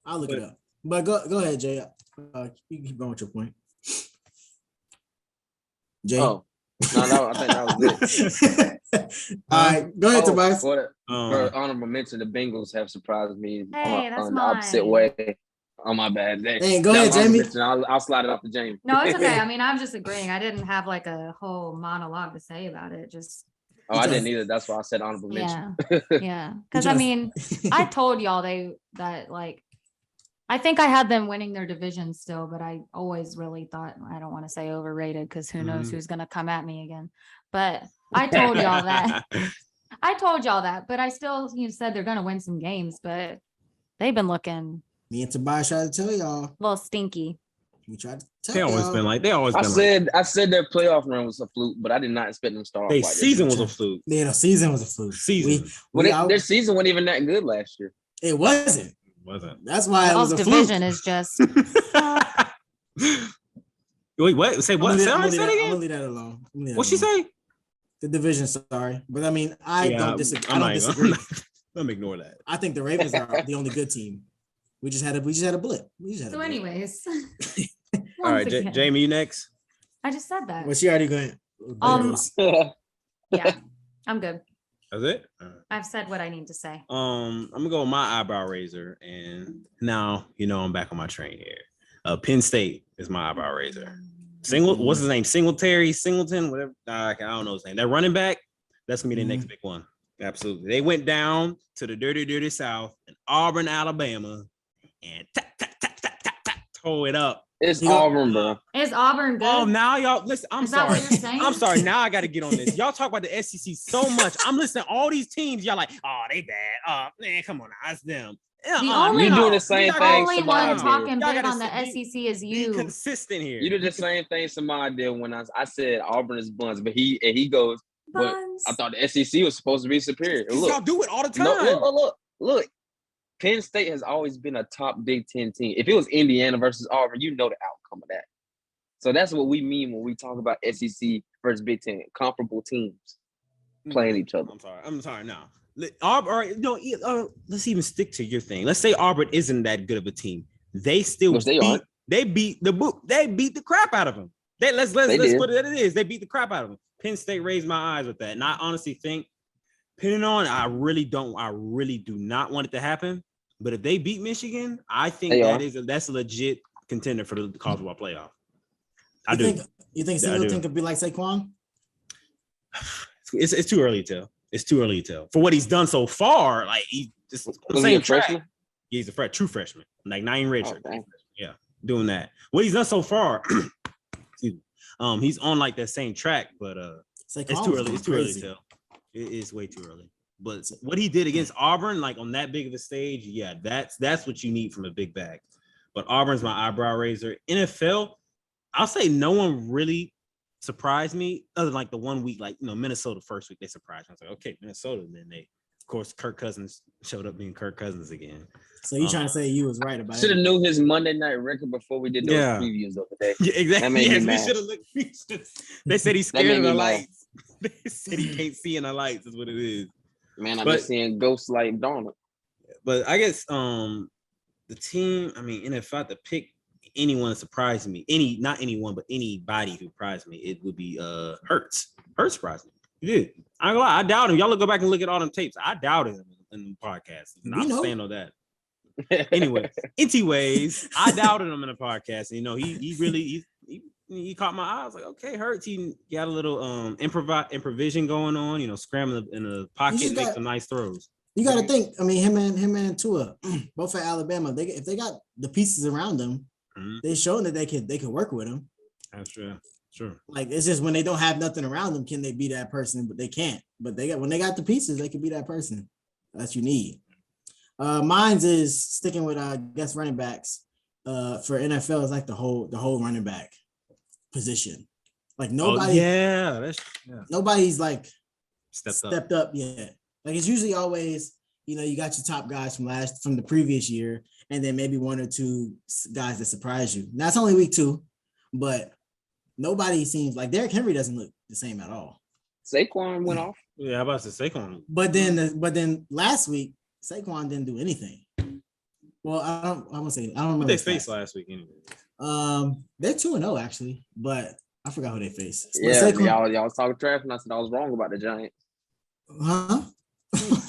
I'll look it up. But go ahead, Jay. You keep going with your point. Jay. Oh, no, I think that was it. All right, go ahead, Tobias. For honorable mention, the Bengals have surprised me that's on the opposite way. Oh, my bad. Hey, go ahead, Jamie. I'll slide it off to Jamie. No, it's okay. I mean, I'm just agreeing. I didn't have like a whole monologue to say about it. I didn't either. That's why I said honorable mention. Yeah. Because I mean, I told y'all I think I had them winning their division still, but I always really thought, I don't want to say overrated because who knows who's going to come at me again. But I told y'all that. But I still said they're going to win some games, but they've been looking. Me and Tobias tried to tell y'all. A little stinky. We tried to tell y'all. I said their playoff run was a fluke, but I did not expect them to start. Their season was a fluke. Yeah, the season was a fluke. Their season wasn't even that good last year. It wasn't. That's why it was a division fluke. Is just. Wait, what? Say what? I'm gonna leave that alone. What'd she say? The division, sorry, but I mean, I don't disagree. I don't disagree. Let me ignore that. I think the Ravens are the only good team. We just had a blip. Anyways. All right, Jamie, you next. I just said that. Well, she already going. Yeah, I'm good. That's it. I've said what I need to say. I'm gonna go with my eyebrow raiser, and now I'm back on my train here. Penn State is my eyebrow raiser. What's his name? Singleton, whatever. I don't know his name. That running back, that's gonna be the next big one. Absolutely. They went down to the dirty South in Auburn, Alabama, and tore it up. It's Auburn, bro. Is Auburn good? Oh, now y'all listen. I'm sorry. What you're saying? I'm sorry. Now I got to get on this. Y'all talk about the SEC so much. I'm listening to all these teams. Y'all like, oh, they bad. Oh, man, come on, that's them. You're doing the same thing. The only one talking big on the SEC is you. Be consistent here. You did the same thing Samad did when I said Auburn is buns, but he goes, but I thought the SEC was supposed to be superior. Look, y'all do it all the time. Look. Penn State has always been a top Big Ten team. If it was Indiana versus Auburn, you know the outcome of that. So that's what we mean when we talk about SEC versus Big Ten, comparable teams playing each other. I'm sorry. Now, Auburn, let's even stick to your thing. Let's say Auburn isn't that good of a team. They still beat the crap out of them. Let's put it as it is. They beat the crap out of them. Penn State raised my eyes with that, and I honestly think. I really do not want it to happen. But if they beat Michigan, I think that's a legit contender for the college football playoff. You think Singleton could be like Saquon? It's too early to tell. It's too early to tell. For what he's done so far, like he just on the same track. Freshman? He's a true freshman, like not even redshirt. Yeah, doing that. What he's done so far, excuse me, he's on like that same track, but it's too early. It's too early to tell. It is way too early. But what he did against Auburn, like on that big of a stage, yeah, that's what you need from a big back. But Auburn's my eyebrow raiser. NFL, I'll say no one really surprised me other than like the 1 week, like, Minnesota first week, they surprised me. I was like, okay, Minnesota. And then of course, Kirk Cousins showed up being Kirk Cousins again. So you trying to say you was right about it? Should have knew his Monday night record before we did those previews of the day. Yeah, exactly. That made me mad. We should have looked. They said he's scared of the lights. They said he can't see in the lights is what it is. Man, I've been seeing ghosts like Donald. But I guess the team, I mean, and if I had to pick anyone that surprised me, not anyone, but anybody who surprised me, it would be Hurts. Hurts surprised me. He did. I ain't gonna lie, I doubt him. Y'all go back and look at all them tapes. I doubted him in the podcast. And I'm stand on that. Anyways, I doubted him in the podcast. And, he really he caught my eye. I was like, okay, Hurts. He got a little improvisation going on. Scrambling in the pocket, make some nice throws. You got to think. I mean, him and Tua, both at Alabama. If they got the pieces around them, they're showing that they could work with him. That's true. Sure. Like it's just when they don't have nothing around them, can they be that person? But they can't. But when they got the pieces, they can be that person. That's you need. Mine's is sticking with I guess running backs. For NFL is like the whole running back position. Like nobody. Nobody's like stepped up yet. Like it's usually always, you got your top guys from the previous year, and then maybe one or two guys that surprise you. Now it's only week 2, but nobody seems like Derrick Henry doesn't look the same at all. Saquon went off. Yeah, how about to say Saquon? But then last week Saquon didn't do anything. Well, I don't remember. Who they faced last week anyway. They're 2-0 actually, but I forgot who they faced. Yeah, y'all was talking trash, and I said I was wrong about the Giants. Huh?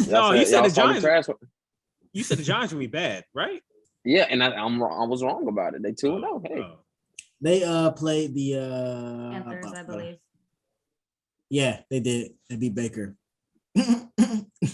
No, you said the Giants. You said the Giants would be bad, right? Yeah, and I was wrong about it. They 2-0. Hey, they played the Panthers, I believe. Yeah, they did. They beat Baker.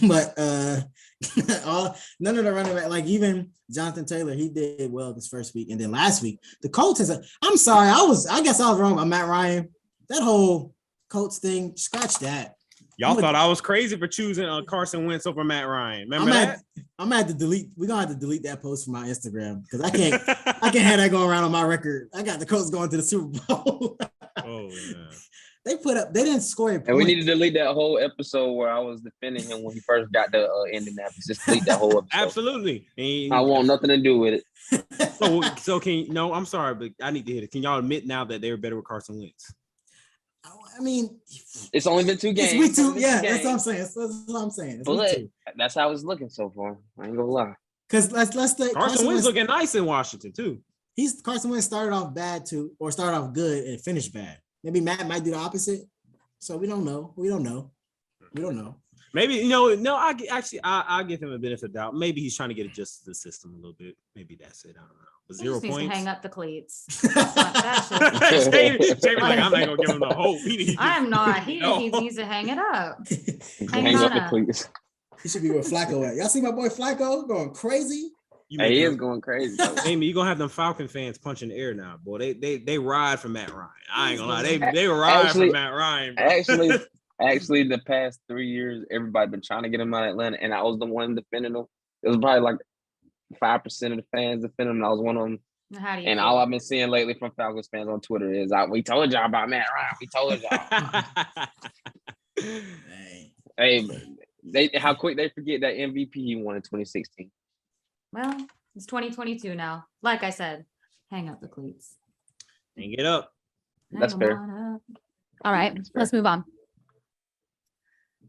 But none of the running back, like even Jonathan Taylor, he did well this first week, and then last week the Colts I'm sorry, I guess I was wrong about Matt Ryan. That whole Colts thing, scratch that. Y'all thought I was crazy for choosing Carson Wentz over Matt Ryan. Remember that? I'm gonna have to delete. We're gonna have to delete that post from my Instagram because I can't have that going around on my record. I got the Colts going to the Super Bowl. Oh yeah. They didn't score a point. And we need to delete that whole episode where I was defending him when he first got to Indianapolis. Just delete that whole episode. Absolutely. I want nothing to do with it. So I'm sorry, but I need to hit it. Can y'all admit now that they were better with Carson Wentz? I mean, it's only been 2 games. It's week 2. Yeah, that's what I'm saying. That's what I'm saying. But that's how it's looking so far. I ain't gonna lie. Because let's Carson Wentz looking nice in Washington too. Carson Wentz started off bad too, or started off good and finished bad. Maybe Matt might do the opposite. So we don't know. Maybe I'll give him a benefit of the doubt. Maybe he's trying to get adjusted to the system a little bit. Maybe that's it. I don't know. But 0 points. Needs to hang up the cleats. Jamie's like, I'm not gonna give him the hope. I'm not. He needs to hang it up. Hang up the cleats. He should be where Flacco at. Y'all see my boy Flacco going crazy? He is going crazy. Amy, you're gonna have them Falcon fans punching the air now, boy. They ride for Matt Ryan. I ain't gonna lie. They ride for Matt Ryan. Bro. Actually, the past 3 years, everybody been trying to get him out of Atlanta, and I was the one defending him. It was probably like 5% of the fans defending him, and I was one of them. And all I've been seeing lately from Falcons fans on Twitter is, "We told y'all about Matt Ryan. We told y'all." Hey, how quick they forget that MVP he won in 2016. Well, it's 2022 now. Like I said, hang up the cleats. Hang it up. That's fair. All right, let's move on.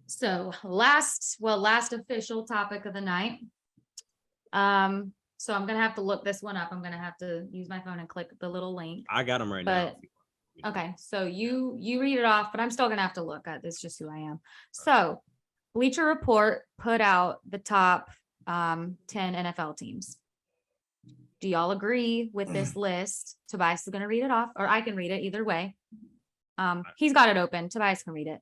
So last official topic of the night. So I'm gonna have to look this one up. I'm gonna have to use my phone and click the little link. I got them right now. Okay, so you read it off, but I'm still gonna have to look at this. Just who I am. So Bleacher Report put out the top 10 NFL teams. Do y'all agree with this list? Tobias is going to read it off, or I can read it either way. He's got it open. Tobias can read it.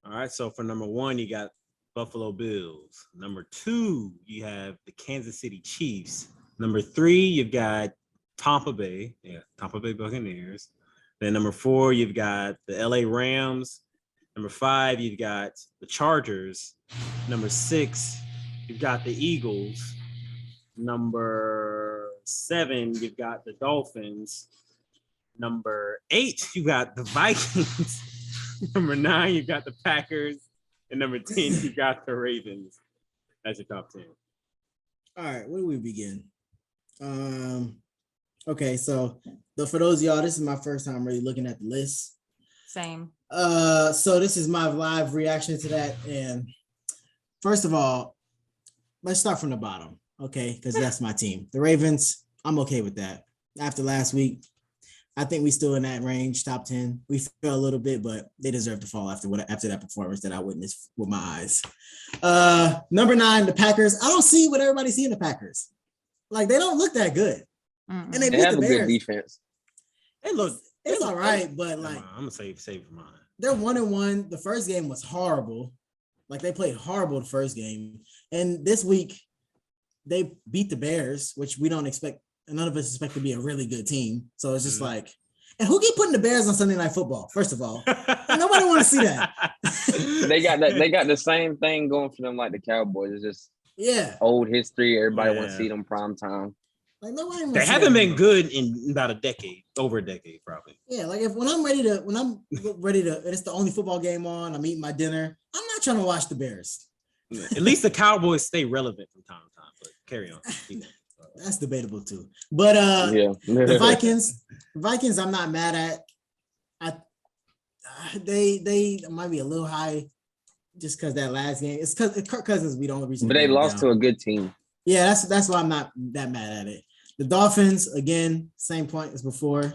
All right. So for number 1, you got Buffalo Bills. Number 2, you have the Kansas City Chiefs. Number 3, you've got Tampa Bay. Yeah, Tampa Bay Buccaneers. Then number 4, you've got the LA Rams. Number 5, you've got the Chargers. Number 6, you've got the Eagles. Number 7, you've got the Dolphins. Number 8, you got the Vikings. Number 9, you got the Packers. And number 10, you got the Ravens. That's your top 10. All right, where do we begin? Okay, so for those of y'all, this is my first time really looking at the list. Same. So this is my live reaction to that. And first of all, let's start from the bottom, okay? Because that's my team. The Ravens, I'm okay with that. After last week, I think we still in that range, top 10. We fell a little bit, but they deserve to fall after that performance that I witnessed with my eyes. Number 9, the Packers. I don't see what everybody's seeing the Packers. Like, they don't look that good. Mm-mm. And they beat have the a Bears. good defense. It's all right, but like, I'm gonna save for mine. they're 1-1. The first game was horrible. Like, they played horrible the first game. And this week, they beat the Bears, which we don't expect. None of us expect to be a really good team. So it's just like, and who keep putting the Bears on Sunday Night Football? First of all, nobody want to see that. They got the same thing going for them like the Cowboys. It's just old history. Everybody want to see them prime time. Like, nobody. They haven't been good in about over a decade, probably. Yeah, like when I'm ready to, and it's the only football game on, I'm eating my dinner. I'm not trying to watch the Bears. At least the Cowboys stay relevant from time to time. But carry on. That's debatable too. But the Vikings, I'm not mad at. They might be a little high just because that last game. It's because Kirk Cousins. We don't reason. But they lost to a good team. Yeah, that's why I'm not that mad at it. The Dolphins, again, same point as before.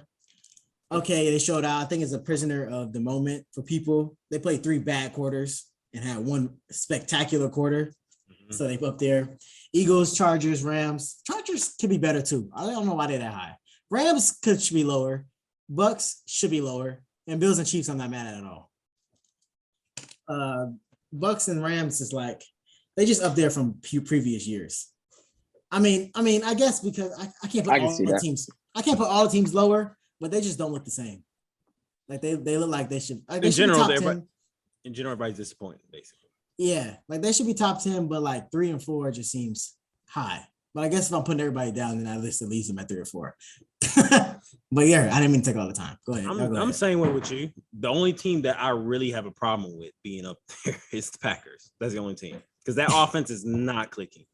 Okay, they showed out. I think it's a prisoner of the moment for people. They played 3 bad quarters and had 1 spectacular quarter. Mm-hmm. So they up there. Eagles, Chargers, Rams. Chargers could be better too. I don't know why they're that high. Rams should be lower. Bucks should be lower. And Bills and Chiefs, I'm not mad at all. Bucks and Rams is like, they just up there from previous years. I mean, I guess because I can't put all the teams. I can't put all the teams lower, but they just don't look the same. Like they look like they should. Like, in general, everybody's disappointed, basically. Yeah, like they should be top 10, but like 3 and 4 just seems high. But I guess if I'm putting everybody down, then I list at least them at 3 or 4. But yeah, I didn't mean to take all the time. Go ahead. I'm saying what with you. The only team that I really have a problem with being up there is the Packers. That's the only team because that offense is not clicking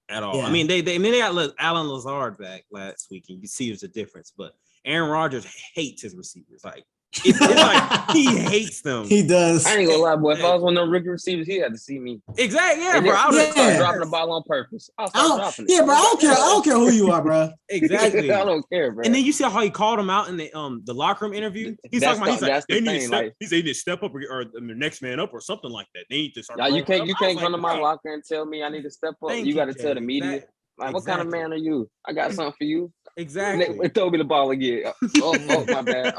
at all. Yeah. I mean, they got Alan Lazard back last week, and you see there's a difference. But Aaron Rodgers hates his receivers. Like it's like he hates them. He does. I ain't gonna lie, boy. If I was one of them rookie receivers, he had to see me. Exactly. Yeah, and bro. I would start dropping the ball on purpose. I'll start dropping it. Yeah, bro. I don't care who you are, bro. Exactly. I don't care, bro. And then you see how he called him out in the locker room interview. He's talking about they need to step up or the next man up or something like that. They need to start. Yeah, you can't come to my locker and tell me I need to step up. You got to tell the media. Like, what kind of man are you? I got something for you. Exactly. They throw me the ball again. Oh, my bad.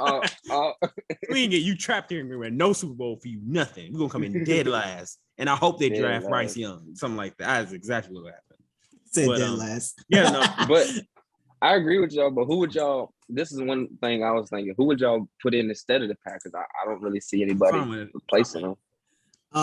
We ain't get you trapped here and we're no Super Bowl for you. Nothing. We're gonna come in dead last. And I hope they draft Bryce Young. Something like that. That's exactly what happened. Say dead last. Yeah, no. But I agree with y'all. But who would y'all? This is one thing I was thinking. Who would y'all put in instead of the Packers? I don't really see anybody replacing them. If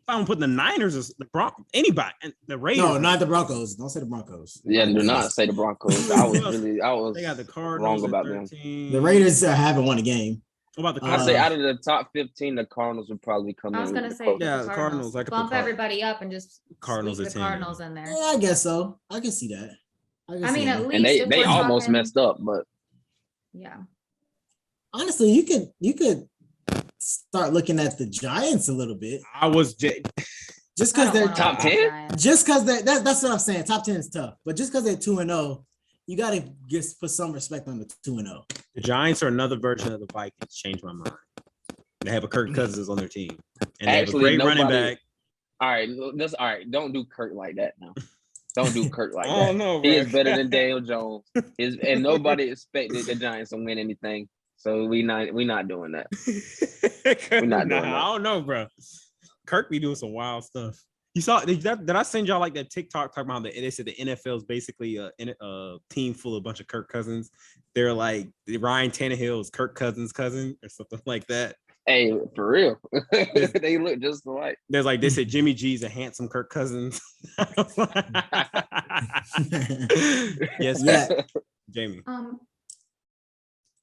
I'm putting the Niners or the Broncos, anybody, and the Raiders. No, not the Broncos. Don't say the Broncos. Yeah, do not say the Broncos. I was they got the Cardinals wrong about them. The Raiders haven't won a game. What about the Cardinals? I say out of the top 15, the Cardinals would probably come in. I was gonna say the Cardinals. I could bump everybody up and just Cardinals the Cardinals in there. Yeah, I guess so. I can see that. I mean, at least and they almost messed up, but yeah. Honestly, you could start looking at the Giants a little bit. I was just because they're top 10. Just because that's what I'm saying. Top 10 is tough, but just because they're 2-0, you got to just put some respect on the 2-0. The Giants are another version of the Vikings. Changed my mind. They have a Kirk Cousins on their team, and actually, they have a great running back. All right. Don't do Kirk like that now. Don't do Kirk like that. Oh no, he is better than Daniel Jones. And nobody expected the Giants to win anything. So we not doing that. We're not doing that. I don't know, bro. Kirk be doing some wild stuff. You saw? Did I send y'all like that TikTok talking about they said the NFL is basically a team full of a bunch of Kirk Cousins. They're like Ryan Tannehill is Kirk Cousins' cousin or something like that. Hey, for real. They look just alike. There's like they said Jimmy G's a handsome Kirk Cousins. Yes, Yeah. Jamie.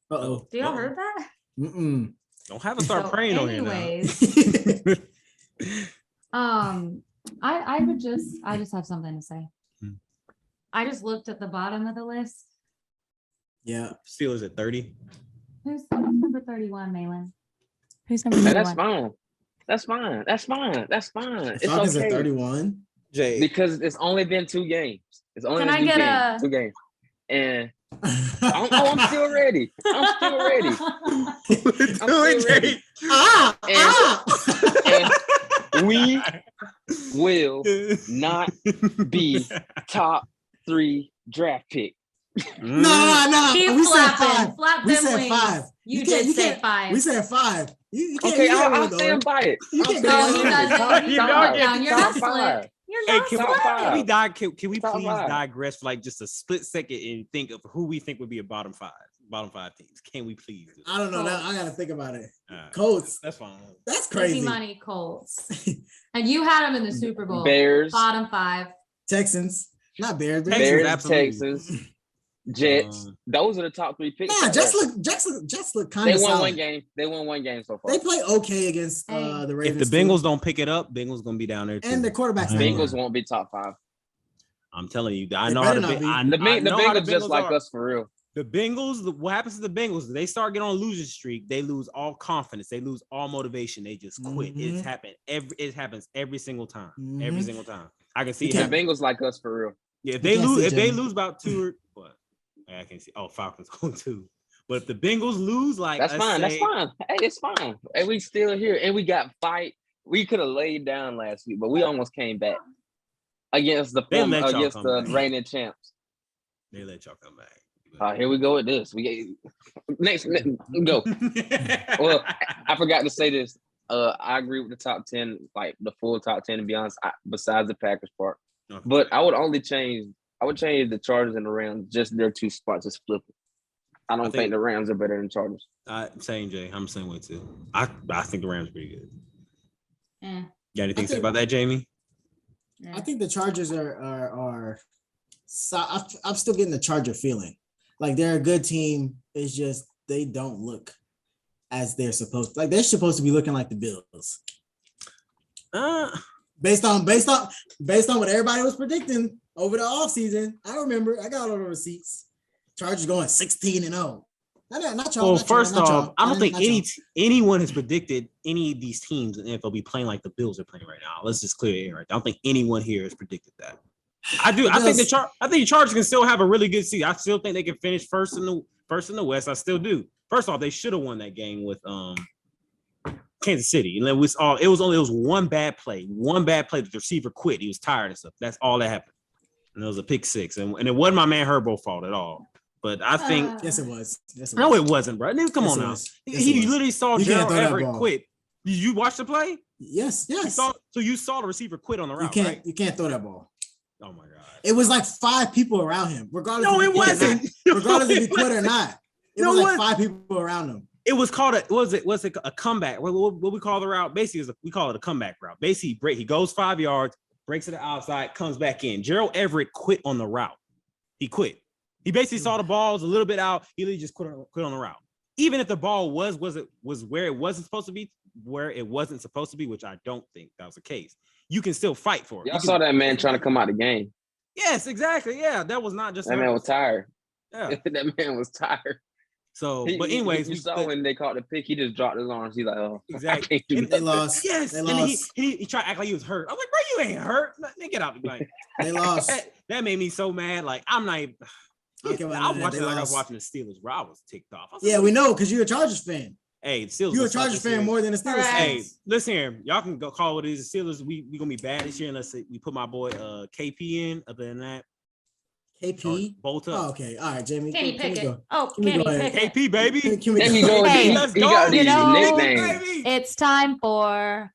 Uh-oh. Do y'all heard that? Mm-mm. Don't have to start praying on here now. I just have something to say. I just looked at the bottom of the list. Yeah. Steelers at 30. Who's number 31, Malin? Who's number 31? That's fine. It's Falcons okay. at 31. Jay. Because it's only been 2 games. It's only Can been I get 2 games. And I'm still ready. I'm still ready. And we will not be top 3 draft pick. No. Keep We said flapping. 5. Flap We them said wings. 5. You did say 5. We said 5. You can't. Okay, you can't I'll go stand by it. You I'll can't stand go No, he over. doesn't. You You're don't not get down. You're top not 5. slick. You're Hey, not Top slick. 5. Can we Top please 5. digress for like just a split second and think of who we think would be a bottom 5 teams? Can we please do that? I don't know. Now I gotta think about it. All right. Colts. That's fine. That's Easy crazy. money Colts. And you had them in the Super Bowl. Bears. Bottom 5. Texans. Not Bears. Texans, Bears, absolutely. Texans, Jets. Those are the top 3 picks. Nah, right Jets there. look kind They of won solid. 1 game. They won 1 game so far. They play okay against Hey. the Ravens. If the Bengals don't pick it up, Bengals gonna be down there too. and the quarterback's not Bengals good. won't be top 5. I'm telling you, I They know how better the not be. I The know how the Bengals just Bengals like are. us for real. The Bengals, what happens to the Bengals? They start getting on a losing streak. They lose all confidence. They lose all motivation. They just quit. Mhm. It happens every single time. Mhm. Every single time. I can see You it The can't- happen. Bengals like us for real. Yeah, if You they can't lose, see if they Jimmy. lose about 2 or what? I can't see. Oh, Falcons going 2. But if the Bengals lose, like That's let's fine. That's say- fine. Hey, it's fine. And we still here. And we got fight. We could have laid down last week, but we almost came back against the They let y'all against come the back. reigning champs. They let y'all come back. Here we go with this. We get next go. Well, I forgot to say this. I agree with the top 10, like the full top 10, to be honest, besides the Packers part. Okay. But I would change the Chargers and the Rams, just their 2 spots is flipping. I don't think the Rams are better than Chargers. Same, Jay. I'm the same way too. I think the Rams are pretty good. Eh. Got anything to say think- about that, Jamie? I think the Chargers are. So I'm still getting the Charger feeling. Like they're a good team. It's just they don't look as they're supposed to. Like they're supposed to be looking like the Bills. Based on what everybody was predicting over the offseason. I remember I got all the receipts. Chargers going 16-0. Not y'all. Well, not first y'all, not off, y'all. I don't think Not y'all. anyone has predicted any of these teams in the NFL be playing like the Bills are playing right now. Let's just clear the air. Right? I don't think anyone here has predicted that. I do. I think the Chargers can still have a really good season. I still think they can finish first in the West. I still do. First off, they should have won that game with Kansas City. And it was one bad play. The receiver quit. He was tired and stuff. That's all that happened. And it was a pick 6. And it wasn't my man Herbo's fault at all. But I think Yes, it was. no, it wasn't, bro. Come Yes, on it now. was. Yes, He it was. literally saw You can't Gerald throw that Everett ball. quit. Did you watch the play? Yes. So you saw the receiver quit on the route, right? You can't throw that ball. Oh my god. It was like 5 people around him, regardless. No, if it he quit or wasn't. not. Regardless if he quit or not. It No, was like it- 5 people around him. It was called a comeback. What we call the route? Basically, we call it a comeback route. Basically, he goes 5 yards, breaks to the outside, comes back in. Gerald Everett quit on the route. He quit. He basically saw the ball was a little bit out. He literally just quit on the route. Even if the ball was where it wasn't supposed to be, which I don't think that was the case. You can still fight for it. Y'all saw that man trying to come out of the game. Yes, exactly. Yeah, that was not just That man was tired. Yeah. That man was tired. So, but anyways, you saw when they caught the pick, he just dropped his arms. He's like, "Oh, exactly. I can't do They nothing." lost. Yes, They and then lost. he tried to act like he was hurt. I was like, bro, you ain't hurt. Man, get out. Like, They lost. that made me so mad. Like, I'm not even. I don't care about I none was of that. watching They like I was lost. watching the Steelers, bro. I was ticked off. I was Yeah, like, we know because you're a Chargers fan. Hey, the Steelers. You're a will suck Chargers this fan year. more than a Steelers Correct. fan. Hey, listen here. Y'all can go call what it is. The Steelers, we gonna be bad this year unless we put my boy KP in. Other than that, KP. Bolt Oh, up. okay. All right, Jamie. Kenny Can we Pickett. go? Oh, Can we go Kenny ahead? Pickett. KP, baby. Can we There go? he go. Hey, He, let's he go. got You these know- nicknames. Baby. It's time for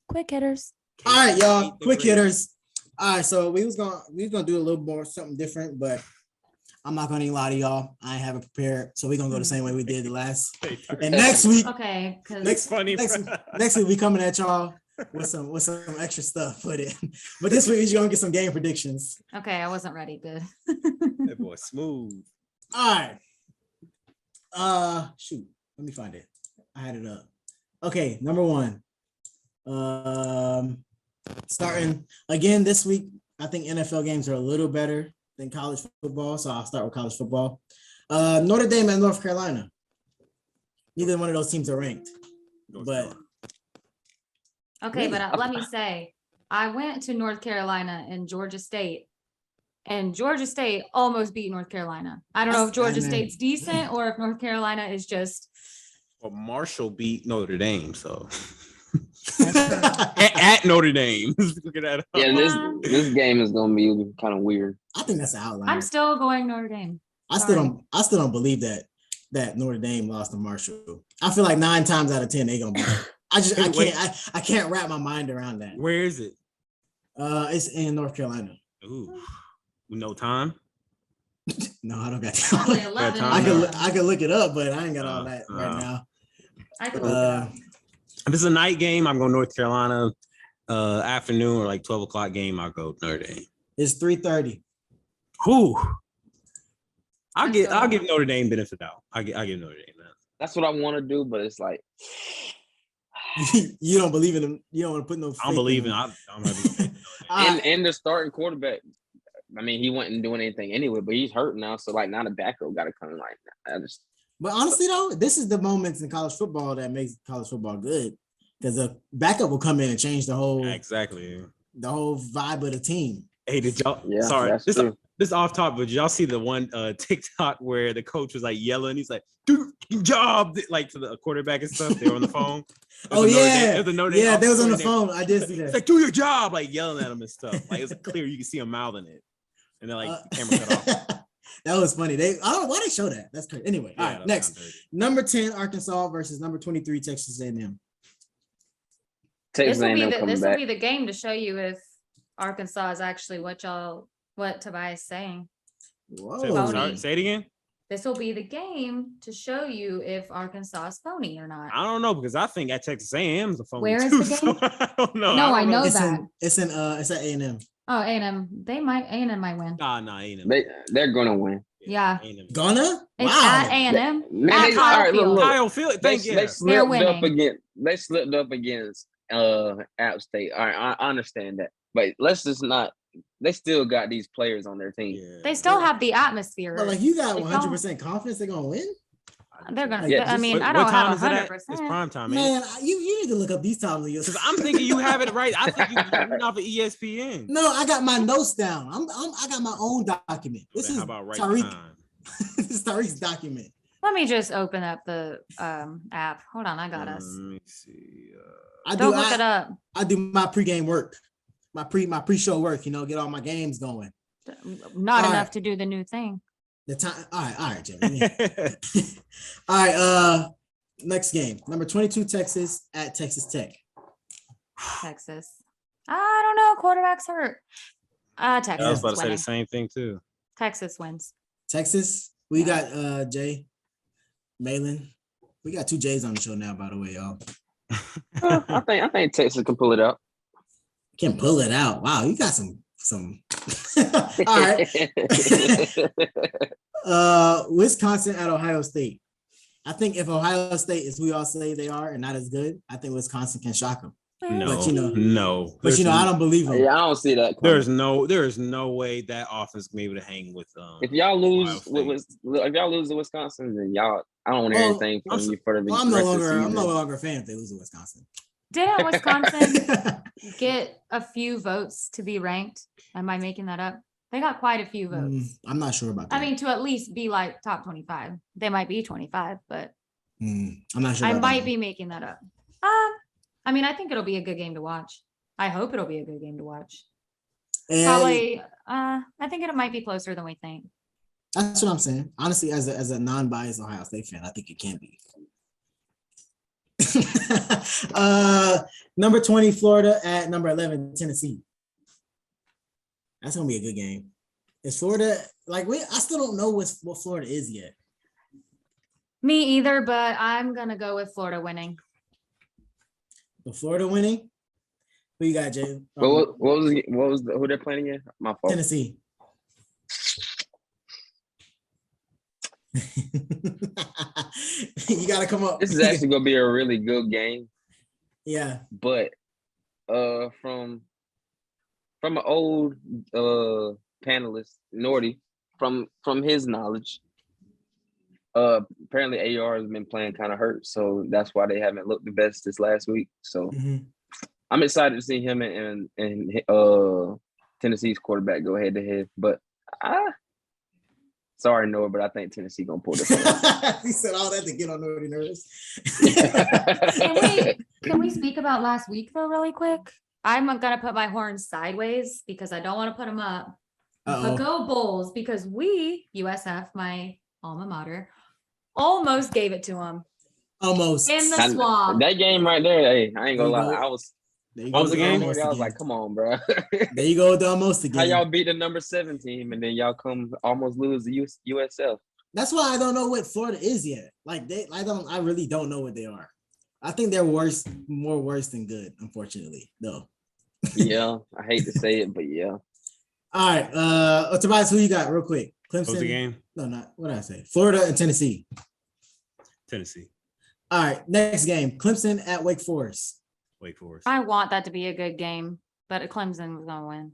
quick hitters. All right, y'all. KP, the Quick great. hitters. All right, so we was gonna do a little more something different, but I'm not gonna even lie to y'all. I ain't have it prepared, so we're gonna go the same way we did the last. And next week, Okay, It's because funny. next week we coming at y'all with some extra stuff put in. But this week we're gonna get some game predictions. okay, I wasn't ready. Good. That boy smooth. All right. Shoot. Let me find it. I had it up. Okay, number one. Starting again this week. I think NFL games are a little better than college football, so I'll start with college football. Notre Dame and North Carolina. Neither one of those teams are ranked, but Okay, Really? but let me say, I went to North Carolina and Georgia State almost beat North Carolina. I don't know if Georgia State's decent or if North Carolina is just. Well, Marshall beat Notre Dame, so I at Notre Dame. Look at that. Yeah, this game is gonna be kind of weird. think that's an outlier. I'm still going Notre Dame. I still don't believe that Notre Dame lost to Marshall. I feel like 9 times out of 10 they gonna beat it. I can't wrap my mind around that. Where is it? It's in North Carolina. Ooh, no time. No, I don't got Probably time. 11. I could look it up, but I ain't got all that right now. I could look it up. If it's a night game, I'm going North Carolina. Afternoon or like 12 o'clock game, I'll go Notre Dame. It's 3:30. Who? I'll give Notre Dame benefit of the doubt. I give Notre Dame that. That's what I want to do, but it's like You don't believe in them. You don't want to put no. I don't believe in. I'm gonna be. and the starting quarterback. I mean, he wasn't doing anything anyway, but he's hurt now. So like, now the backup got to come. Like, But honestly, though, this is the moments in college football that makes college football good, because the backup will come in and change the whole vibe of the team. Hey, did y'all? Yeah, sorry, this off topic, but did y'all see the one TikTok where the coach was like yelling? He's like, "Do your job!" Like to the quarterback and stuff. They were on the phone. Oh yeah, they was on the phone. I did see that. It's like, "Do your job!" Like yelling at him and stuff. Like it was clear you could see him mouthing it, and then like the camera cut off. That was funny. I don't know why they show that. That's crazy. Anyway, all right. Next, number 10 Arkansas versus number 23 Texas A&M. This will be the game to show you if Arkansas is actually what Tobias is saying. Whoa. Say it again. This will be the game to show you if Arkansas is phony or not. I don't know, because I think at Texas A&M is a phony. Where is too, the game? so I don't know. No, I know It's that. It's at A&M. Oh, A&M. A&M might win. Nah, A&M. They're gonna win. Yeah. Gonna? It's Wow. at A&M. Man, At Kyle Field. Kyle Field. They slipped up against App State. All right, I understand that, but let's just not. They still got these players on their team. Yeah. They still have the atmosphere. But like, you got 100% confidence they're gonna win? They're gonna. Yeah, I mean, What I don't time have is it at? 100%. It's prime time, man. Man, you need to look up these times. Because I'm thinking you have it right. I think you're reading off of ESPN. No, I got my notes down. I got my own document. This is How about right Tariq. time? This is Tariq's document. Let me just open up the app. Hold on, I got us. Let me see. Don't look it up. I do my pregame work, my pre-show work. Get all my games going. Not All enough right. to do the new thing. The time. All right, Jimmy. All right. Next game, number 22 Texas at Texas Tech. Texas. I don't know. Quarterback's hurt. Texas. I was about to is say the winning. same thing too. Texas wins. Texas. We got Jay, Malin. We got 2 J's on the show now, by the way, y'all. I think Texas can pull it out. Can pull it out. Wow, you got some. All right. Wisconsin at Ohio State. I think if Ohio State is who y'all say they are and not as good, I think Wisconsin can shock them. No, But There's I don't believe them. Yeah, I don't see that. Coming. There is no way that offense can be able to hang with. If y'all lose, Ohio if y'all lose to Wisconsin, then I don't want to hear anything from you for the rest I'm of no the longer season. a fan if they lose to Wisconsin. Didn't Wisconsin get a few votes to be ranked? Am I making that up? They got quite a few votes. I'm not sure about that. I mean, to at least be like top 25. They might be 25, but I'm not sure. I might be making that up. I mean, I think it'll be a good game to watch. I hope it'll be a good game to watch. And Probably, I think it might be closer than we think. that's what I'm saying. Honestly, as a non-biased Ohio State fan, I think it can be. Number 20, Florida at number 11, Tennessee. That's gonna be a good game. Is Florida I still don't know what Florida is yet. Me either, but I'm gonna go with Florida winning. But Florida winning. Who you got, Jay? What was who they're playing again? My fault. Tennessee. You gotta come up. This is actually gonna be a really good game. Yeah. But from an old panelist, Nordy, from his knowledge, apparently AR has been playing kind of hurt, so that's why they haven't looked the best this last week. So I'm excited to see him and Tennessee's quarterback go head to head. But sorry, Noah, but I think Tennessee gonna pull this off. He said all that to get on Nordy nervous. Can we speak about last week though, really quick? I'm gonna put my horns sideways because I don't want to put them up. But go Bulls, because we, USF, my alma mater, almost gave it to them. Almost. In the swamp. That game right there, hey, I ain't gonna lie. What was the game? I was like, come on, bro. There you go with the almost again. How y'all beat the number 7 team and then y'all come almost lose the USF? That's why I don't know what Florida is yet. I really don't know what they are. I think they're more worse than good, unfortunately, though. Yeah, I hate to say it, but yeah. All right, Tobias, who you got real quick? Clemson. What was the game? No, not what did I say? Florida and Tennessee. Tennessee. All right, next game. Clemson at Wake Forest. Wake Forest. I want that to be a good game, but Clemson was gonna win.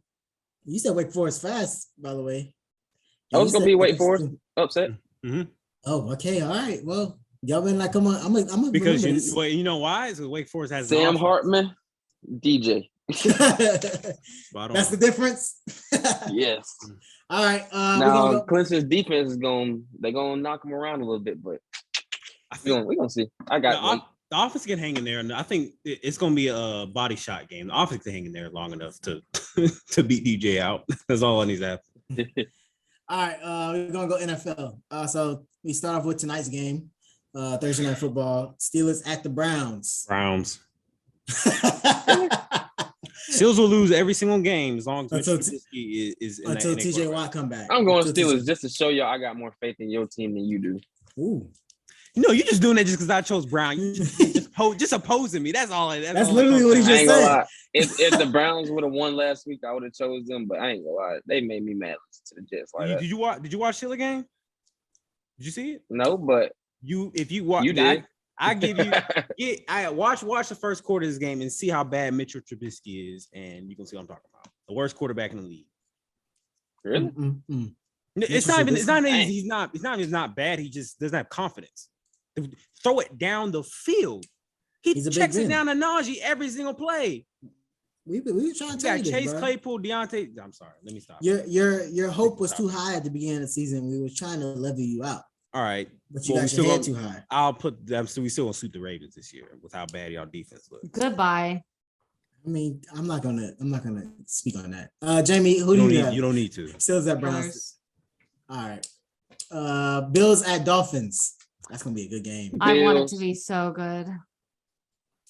You said Wake Forest fast, by the way. I was gonna be Wake Forest upset. Mm-hmm. Oh, okay, all right. Well, y'all been like, come on, I'm because you know why? It's Wake Forest has Sam Hartman, DJ. That's the difference. Yes. All right. Now Clemson's defense they're gonna knock them around a little bit, but we're gonna see. I got the offense can hang in there, and I think it's gonna be a body shot game. The offense can hang in there long enough to to beat DJ out. That's all I need to happen. All right, we're gonna go NFL. So we start off with tonight's game, Thursday Night Football. Steelers at the Browns. Steelers will lose every single game as long as Trubisky is in until TJ Watt come back. I'm going Steelers just to show y'all I got more faith in your team than you do. Ooh. You know, you're just doing that just because I chose Brown. You just opposing me. That's all. That's literally what he just said. If the Browns would have won last week, I would have chose them. But I ain't gonna lie, they made me mad to the Jets. Did you watch? Did you watch Steelers game? Did you see it? No, but if you watch, you did. I give you. I watch the first quarter of this game and see how bad Mitchell Trubisky is, and you can see what I'm talking about. The worst quarterback in the league. Really? It's not even. It's not. He's not bad. He just doesn't have confidence. Throw it down the field. He checks it down to Najee every single play. We were trying to tell you Chase this, Claypool, Deontay. I'm sorry. Let me stop. Your hope was too high at the beginning of the season. We were trying to level you out. All right, but you got your head too high. I'll put them. So we still gonna sweep the Ravens this year with how bad y'all defense looks. Goodbye. I mean, I'm not gonna speak on that. Jamie, who do you have? You don't need to. Steelers at Browns. All right. Bills at Dolphins. That's gonna be a good game. I want it to be so good.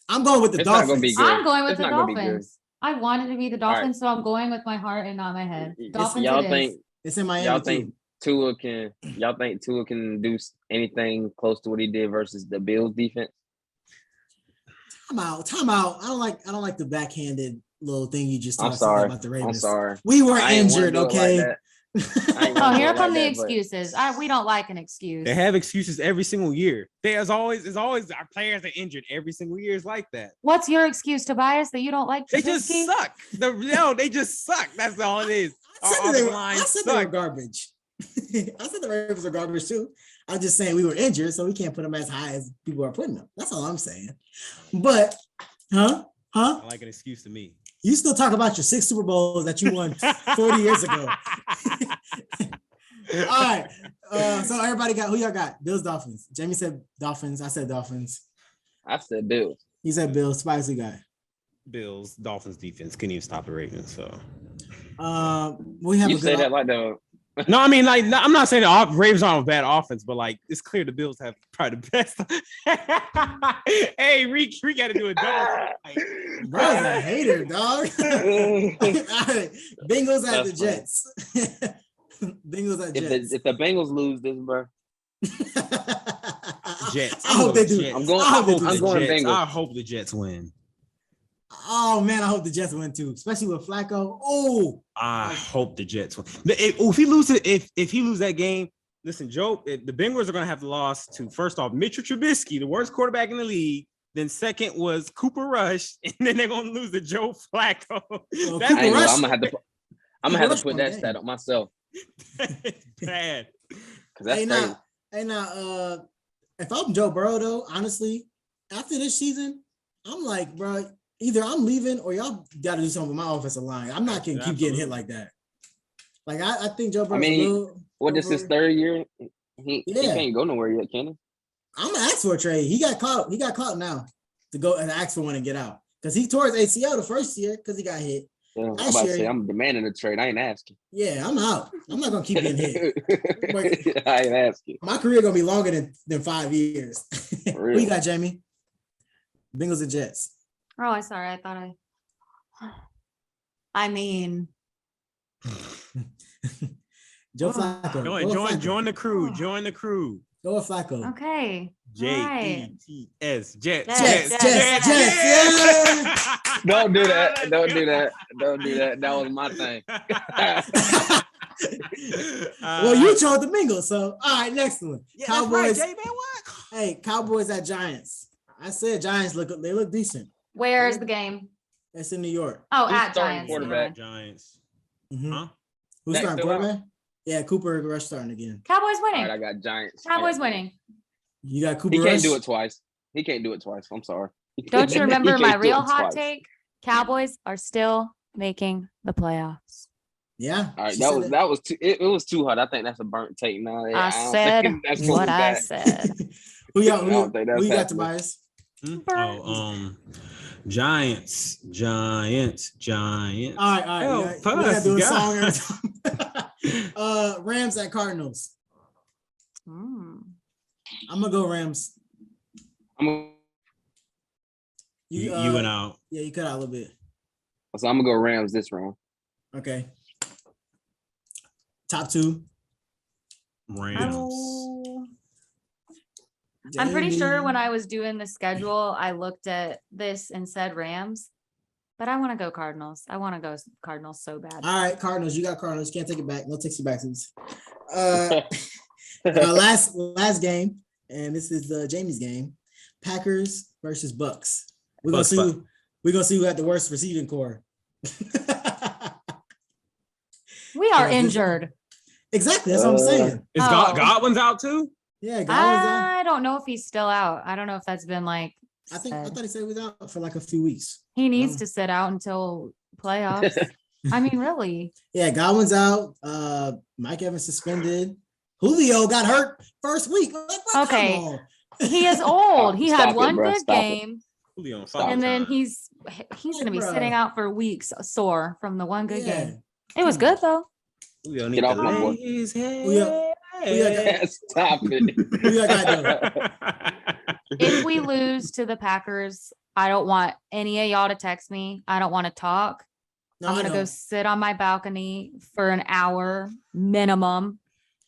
I'm going with the Dolphins. Not gonna be good. I'm going with the Dolphins. I wanted to be the Dolphins, so I'm going with my heart and not my head. Dolphins. It's in Miami. Y'all think Tua can do anything close to what he did versus the Bills defense? Time out. I don't like the backhanded little thing you just talked about the Ravens. I'm sorry. We were injured, okay? Oh, here come the excuses. We don't like an excuse. They have excuses every single year. There's always our players are injured every single year. It's like that. What's your excuse, Tobias, that you don't like? They just suck. They just suck. That's all it is. I said they were garbage. I said the Ravens are garbage too. I'm just saying we were injured, so we can't put them as high as people are putting them. That's all I'm saying. But, I like an excuse to me. You still talk about your 6 Super Bowls that you won 40 years ago. All right. So everybody got, who y'all got? Bills, Dolphins. Jamie said Dolphins. I said Dolphins. I said Bills. You said Bills. Spicy guy. Bills, Dolphins defense couldn't even stop the Ravens. So. We have You a say good that like the. No, I mean, like, I'm not saying the Ravens aren't a bad offense, but like, it's clear the Bills have probably the best. Hey, we got to do a double. Like, bro's a hater, dog. All right. Bengals at the Jets. Bengals at Jets. If the Bengals lose this, bro. Jets. I hope they do. Jets. I'm going Jets. Bengals. I hope the Jets win. Oh man, I hope the Jets win too, especially with Flacco. Oh, I hope the Jets win. If he loses, if he lose that game, listen, Joe, the Bengals are gonna have to lose to first off Mitchell Trubisky, the worst quarterback in the league. Then second was Cooper Rush, and then they're gonna lose to Joe Flacco. Well, That's Cooper Rush- I'm gonna have to put that stat on myself. It's bad. Cause that's crazy. If I'm Joe Burrow though, honestly, after this season, I'm like, bro, either I'm leaving or y'all got to do something with my offensive line. I'm not gonna keep getting hit like that. Like I think Joe Burrow. This is his third year? He can't go nowhere yet, can he? I'm gonna ask for a trade. He got caught now to go and ask for one and get out because he tore his ACL the first year because he got hit. Yeah, I'm about to say I'm demanding a trade. I ain't asking. Yeah, I'm out. I'm not gonna keep getting hit. I ain't asking. My career gonna be longer than 5 years. Who you got, Jamie? Bengals and Jets. Oh, I'm sorry. I thought I mean, Joe Flacco. Join the crew. Join the crew. Go with Flacco. okay. Jets. Jets. Yeah. Don't do that. That was my thing. Well, you chose the Bengals, so all right. Next one. Yeah, Cowboys. That's right, Jay, man, what? Hey, Cowboys at Giants. I said Giants look decent. Where's the game? It's in New York. Oh, Who's at starting Giants. quarterback? Giants. Mm-hmm. Huh? Who's Next starting still quarterback? Yeah, Cooper Rush starting again. Cowboys All winning. right, I got Giants. Cowboys winning. You got Cooper He Rush. can't do it twice. I'm sorry. Don't you remember He my can't do real it hot twice. take? Cowboys are still making the playoffs. Yeah. All right, she that said was too. It was too hot. I think that's a burnt take now. I don't said think that's what I back. said. Who I don't think that's you got, happening. Tobias? Giants. All right. Oh, We gotta do a God. song every time. Rams at Cardinals. I'm gonna go Rams. You went out. Yeah, you cut out a little bit. So I'm gonna go Rams this round. Okay. Top two. Rams. I'm pretty Jamie. sure when I was doing the schedule, I looked at this and said Rams, but I want to go Cardinals. I want to go Cardinals so bad. All right, Cardinals. You got Cardinals. You can't take it back. No takes you back. Last game, and this is Jamie's game. Packers versus Bucks. We're gonna see who had the worst receiving core. We are injured. Exactly. That's what I'm saying. Is Godwin's out too? Yeah, Godwin's out. I don't know if he's still out. I don't know if that's been like. I thought he said he was out for like a few weeks. He needs to sit out until playoffs. I mean, really. Yeah, Godwin's out. Mike Evans suspended. Julio got hurt first week. Okay. He is old. He had one good game. Julio And then he's going to be sitting out for weeks sore from the one good game. It was good though. Julio Get off my boy. his head. Stop it. If we lose to the Packers, I don't want any of y'all to text me. I don't want to talk. I'm going to go sit on my balcony for an hour minimum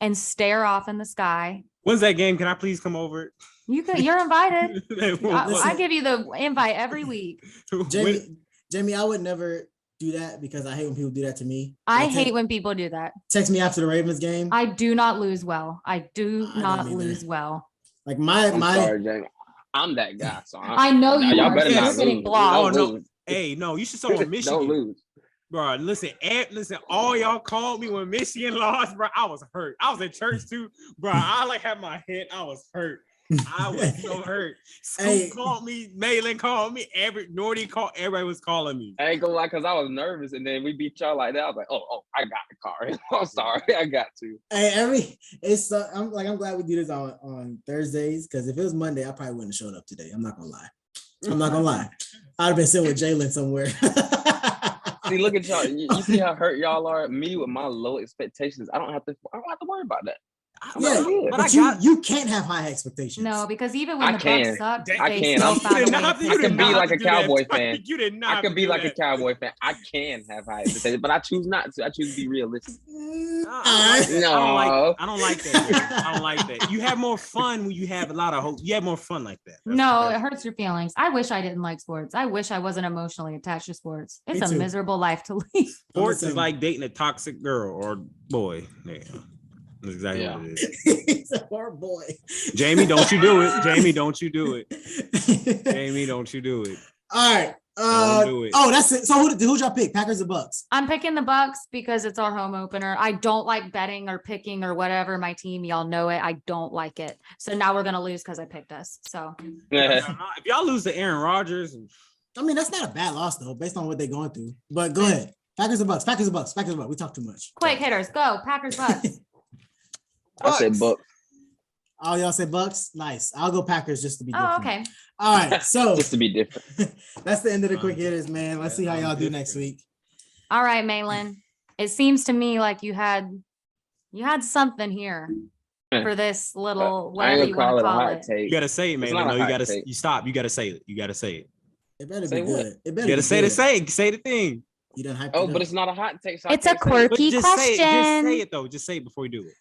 and stare off in the sky. When's that game? Can I please come over? You're invited. I give you the invite every week. Jamie, I would never do that because I hate when people do that to me. I hate when people do that. Text me after the Ravens game. I do not lose well. I do not lose well. Like I'm sorry, Jamie. I'm that guy. So I know you y'all are. better So not you're getting lose. blocked. Oh, no. Lose. Hey, no, you should saw on Michigan. Don't lose. Bro, listen, all y'all called me when Michigan lost, bro. I was hurt. I was in church too, bro. I had my head. I was hurt. I was so hurt. Scoop called me. Malin called me. Nordy called. Everybody was calling me. I ain't gonna lie, because I was nervous, and then we beat y'all like that. I was like, oh, I got the car. I'm sorry, I got to. Hey, I'm glad we do this on Thursdays because if it was Monday, I probably wouldn't have showed up today. I'm not gonna lie. I'd have been sitting with Jalen somewhere. See, look at y'all. You see how hurt y'all are. Me with my low expectations, I don't have to worry about that. But you can't have high expectations. No, because even when I the can. Bucks sucked, I they can. still found a way to I piss can them be off. like a Cowboy fan. You did not. I can be like a Cowboy fan. I can have high expectations, but I choose not to. I choose to be realistic. I don't like that. I don't like that. You have more fun when you have a lot of hope. You have more fun like that. No, it hurts your feelings. I wish I didn't like sports. I wish I wasn't emotionally attached to sports. It's a miserable life to lead. Sports is like dating a toxic girl or boy. Yeah. That's exactly what it is. He's a poor boy. Jamie, don't you do it. Jamie, don't you do it. Jamie, don't you do it. All right. Don't do it. Oh, that's it. So who'd y'all pick? Packers or Bucks? I'm picking the Bucks because it's our home opener. I don't like betting or picking or whatever. My team, y'all know it. I don't like it. So now we're gonna lose because I picked us. So if y'all lose to Aaron Rodgers, I mean that's not a bad loss though, based on what they're going through. But go ahead. Packers or Bucks? Packers or Bucks? Packers or Bucks? We talk too much. Quick hitters, go. Packers, Bucks. I said Bucks. Oh, y'all say Bucks? Nice. I'll go Packers just to be different. Oh, okay. All right. So just to be different. That's the end of the quick hitters, man. Let's see how y'all do next week. All right, Malin. It seems to me like you had something here for this little whatever you want to call it. You gotta say it, Malin. No, you gotta stop. You gotta say it. You gotta say it. It better be good. It better you gotta say the thing. You done hyped Oh, but it's not a hot take. So it's a quirky question. Just say it though. Just say it before you do it.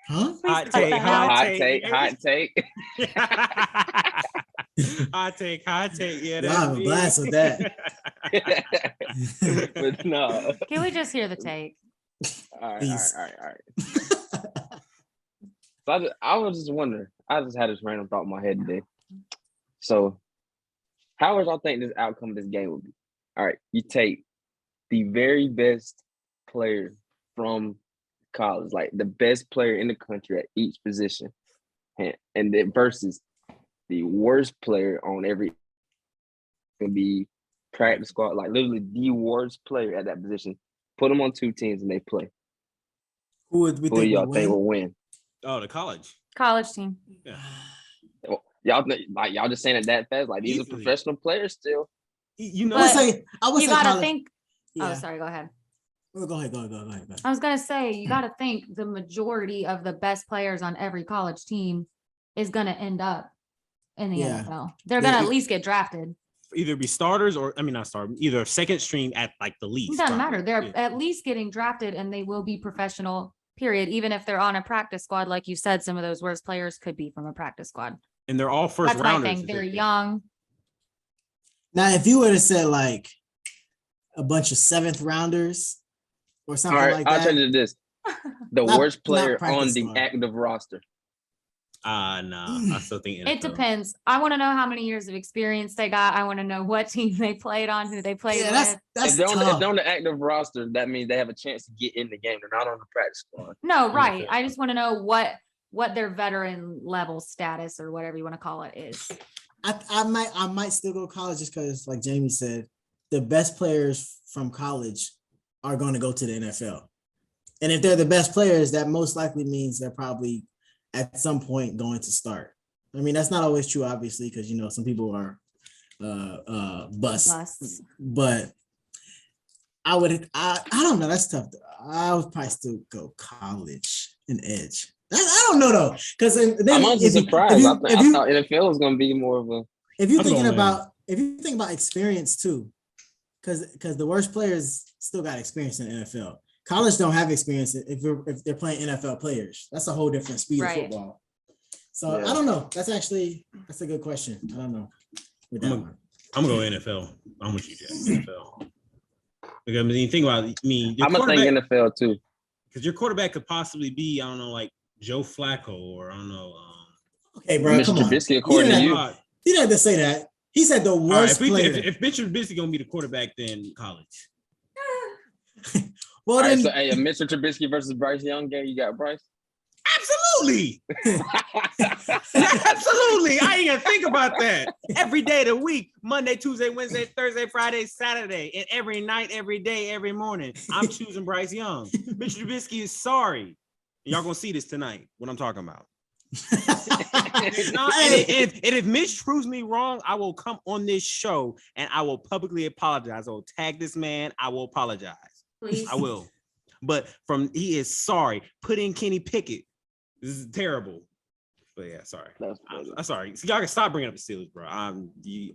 Huh? Hot take. Hot take. Hot take. Yeah, I have a blast with that. But no. Can we just hear the take? All right. So I was just wondering. I just had this random thought in my head today. So, how would y'all think this outcome of this game would be? All right, you take the very best player from college, like the best player in the country at each position, and then versus the worst player on every can be practice squad, like literally the worst player at that position. Put them on two teams and they play. Who do y'all think will win? Oh, the college team. Yeah. Y'all just saying it that fast? Like these are professional players still. You know, I would you say gotta college. think. Yeah. Oh, sorry. Go ahead. Go ahead. I was gonna say you gotta think the majority of the best players on every college team is gonna end up in the NFL. They're gonna at least get drafted. Either be starters or not starters, either second string at like the least. It doesn't matter. They're at least getting drafted and they will be professional, period. Even if they're on a practice squad, like you said, some of those worst players could be from a practice squad. And they're all first That's rounders. My thing. They're young. Now, if you would have said like a bunch of 7th rounders or something like that. I'll tell you this. The worst player on the squad. active roster. I still think NFL. It depends. I want to know how many years of experience they got. I want to know what team they played on, who they played with. That's if they're on the active roster, that means they have a chance to get in the game. They're not on the practice squad. No, right. I just want to know what their veteran level status or whatever you want to call it is. I might still go college just because, like Jamie said, the best players from college are going to go to the NFL. And if they're the best players, that most likely means they're probably at some point going to start. I mean, that's not always true, obviously, because, some people are busts. But I don't know. That's tough. I would probably still go college and edge. I don't know, though. Because I'm honestly surprised. I thought NFL was going to be more of a... If you think about experience, too, because the worst players still got experience in the NFL. College don't have experience if they're playing NFL players. That's a whole different speed of football. So I don't know. That's a good question. I don't know. I'm gonna go NFL. I'm with you, Jeff. NFL. Because you think about it, I'm gonna think NFL too. Because your quarterback could possibly be, I don't know, like Joe Flacco or I don't know. Okay, bro. Mr. Trubisky, according to you. He didn't have to say that. He said the worst player. If Mr. Trubisky gonna be the quarterback, then college. Well, then, so a Mr. Trubisky versus Bryce Young game, you got Bryce? Absolutely. Absolutely. I ain't gonna think about that. Every day of the week, Monday, Tuesday, Wednesday, Thursday, Friday, Saturday, and every night, every day, every morning, I'm choosing Bryce Young. Mr. Trubisky is sorry. Y'all gonna see this tonight, what I'm talking about. And if Mitch proves me wrong, I will come on this show and I will publicly apologize. I will tag this man. I will apologize. Please. I will. But he is sorry. Put in Kenny Pickett. This is terrible. But yeah, sorry. I'm sorry. So y'all can stop bringing up the Steelers, bro.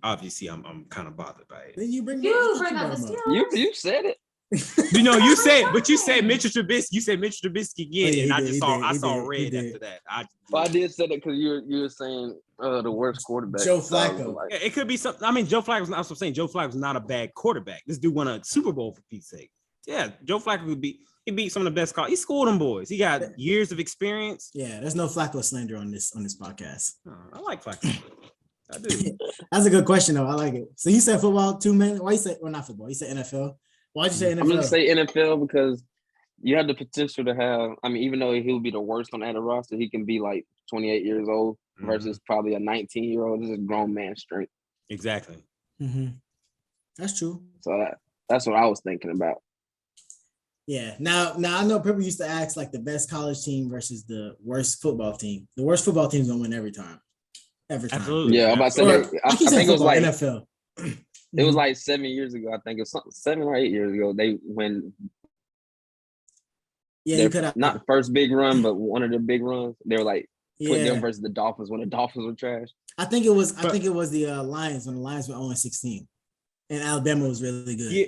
Obviously I'm kind of bothered by it. Then you bring up the Steelers. You said it. You said Mitchell Trubisky. You said Mitchell Trubisky again, and I saw red after that. I did say that because you were saying the worst quarterback. Joe Flacco. It could be something. I mean, Joe Flacco was not. I'm saying Joe Flacco was not a bad quarterback. This dude won a Super Bowl for Pete's sake. Yeah, Joe Flacco he beat some of the best calls. He schooled them boys. He got years of experience. Yeah, there's no Flacco slander on this podcast. I like Flacco. I do. That's a good question though. I like it. So he said football 2 minutes. Why you say not football? He said NFL. Why'd you say NFL? I'm gonna say NFL because you have the potential to have. I mean, even though he'll be the worst on that roster, he can be like 28 years old versus probably a 19-year-old. This is a grown man strength. Exactly. Mm-hmm. That's true. So that's what I was thinking about. Yeah. Now I know people used to ask like the best college team versus the worst football team. The worst football team's gonna win every time. Every time. Absolutely. Yeah, I'm about to say. I think it was like NFL. It was like 7 years ago. I think it was 7 or 8 years ago. They when you could have not the first big run, but one of the big runs. They were like putting them versus the Dolphins when the Dolphins were trash. I think it was the Lions when the Lions were 0-16, and Alabama was really good. Yeah.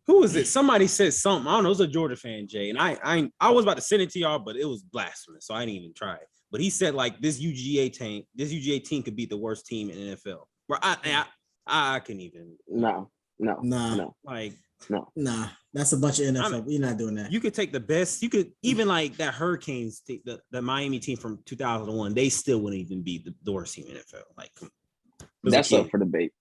Who was it? Somebody said something. I don't know. It was a Georgia fan, Jay, and I was about to send it to y'all, but it was blasphemous, so I didn't even try it. But he said like this UGA team could beat the worst team in the NFL. Where I can even no. Like nah. That's a bunch of NFL. You're not doing that. You could take the best. You could even like that Hurricanes, the Miami team from 2001. They still wouldn't even beat the worst team in the NFL. Like that's up for debate.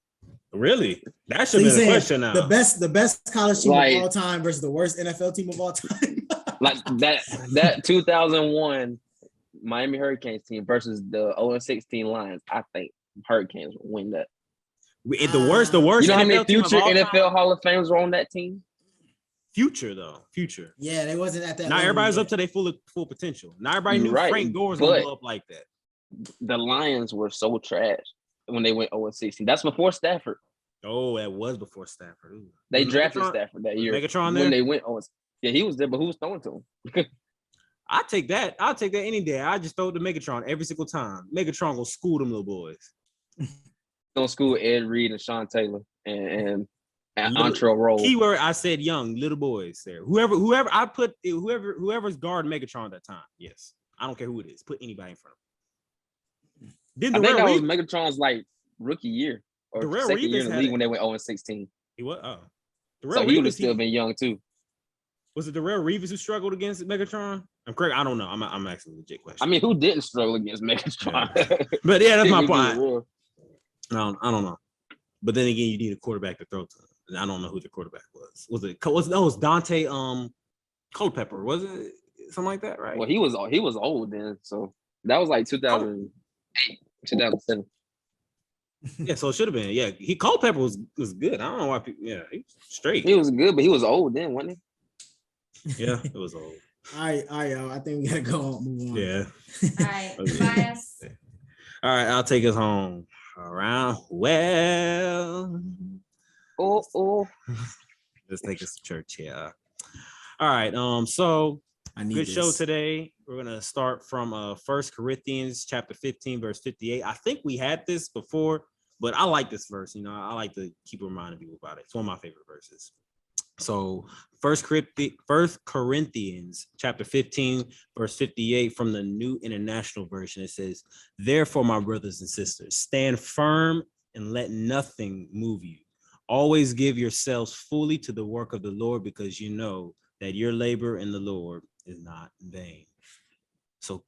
Really? That should be the question now. The best college team of all time versus the worst NFL team of all time. Like that 2001 Miami Hurricanes team versus the 0-16 Lions. I think Hurricanes will win that. The worst. You know how many future NFL Hall of Famers were on that team? Future. Yeah, they wasn't at that. Not everybody's up to their full potential. Not everybody knew Frank Gore was gonna blow up like that. The Lions were so trash when they went 0-16. That's before Stafford. Oh, that was before Stafford. Ooh. They drafted Stafford that year. Megatron there? When they went yeah, he was there, but who was throwing to him? I'll take that any day. I just throw it to Megatron every single time. Megatron will school them little boys. Don't school Ed Reed and Sean Taylor and Antrell Roll. Keyword I said young little boys there. Whoever's guarding Megatron at that time. Yes. I don't care who it is. Put anybody in front of him. I think that was Megatron's like rookie year or second year in the league when they went 0-16. He was so he would have still been young too. Was it Darrell Reeves who struggled against Megatron? I'm correct. I don't know. I'm asking a legit question. I mean, who didn't struggle against Megatron? Yeah. But yeah, that's my point. I don't know. But then again, you need a quarterback to throw to. And I don't know who the quarterback was. Was it Dante Culpepper? Was it something like that? Right. Well, he was old then, so that was like 2008, 2007. Yeah, so it should have been. Yeah, Culpepper was good. I don't know why people. Yeah, he was straight. He was good, but he was old then, wasn't he? Yeah, it was old. All right, y'all. I think we gotta go on. Move on. Yeah. All right, bias. All right, I'll take us home. Around well. Oh. Let's take us to church here. All right. So good show today. We're gonna start from 1 Corinthians chapter 15, verse 58. I think we had this before, but I like this verse. You know, I like to keep reminding people about it. It's one of my favorite verses. So 1 Corinthians chapter 15, verse 58 from the New International Version. It says, "Therefore, my brothers and sisters, stand firm and let nothing move you. Always give yourselves fully to the work of the Lord, because you know that your labor in the Lord is not in vain." So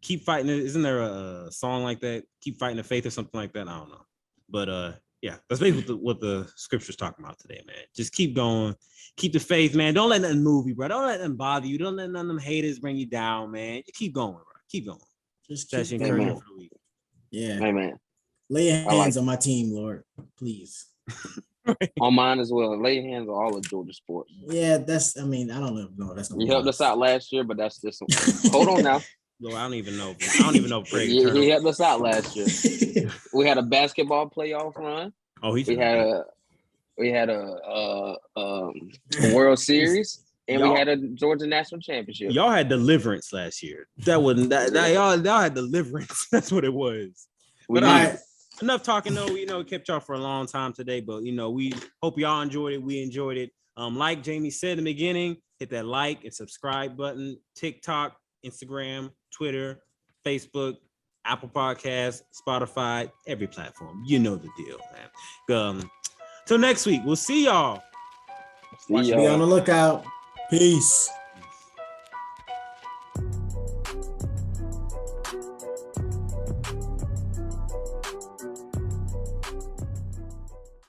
keep fighting. Isn't there a song like that? Keep fighting the faith or something like that? I don't know. But yeah, that's basically what the scripture's talking about today, man. Just keep going. Keep the faith, man. Don't let nothing move you, bro. Don't let them bother you. Don't let none of them haters bring you down, man. Keep going, bro. Keep going. Just that's your encouragement for the week. Yeah. Amen. Lay your hands on my team, Lord, please. On mine as well. Lay your hands on all of Georgia sports. Yeah, I don't know. No, that's you helped us out last year, but that's just hold on now. Well, I don't even know. I don't even know if Craig. He helped us out last year. We had a basketball playoff run. Oh, we had a World Series, and we had a Georgia National Championship. Y'all had deliverance last year. That wasn't that. Y'all had deliverance. That's what it was. But enough talking though. We kept y'all for a long time today, but we hope y'all enjoyed it. We enjoyed it. Like Jamie said in the beginning, hit that like and subscribe button. TikTok, Instagram, Twitter, Facebook, Apple Podcasts, Spotify, every platform. You know the deal, man. Till next week, we'll see y'all. Be on the lookout. Peace.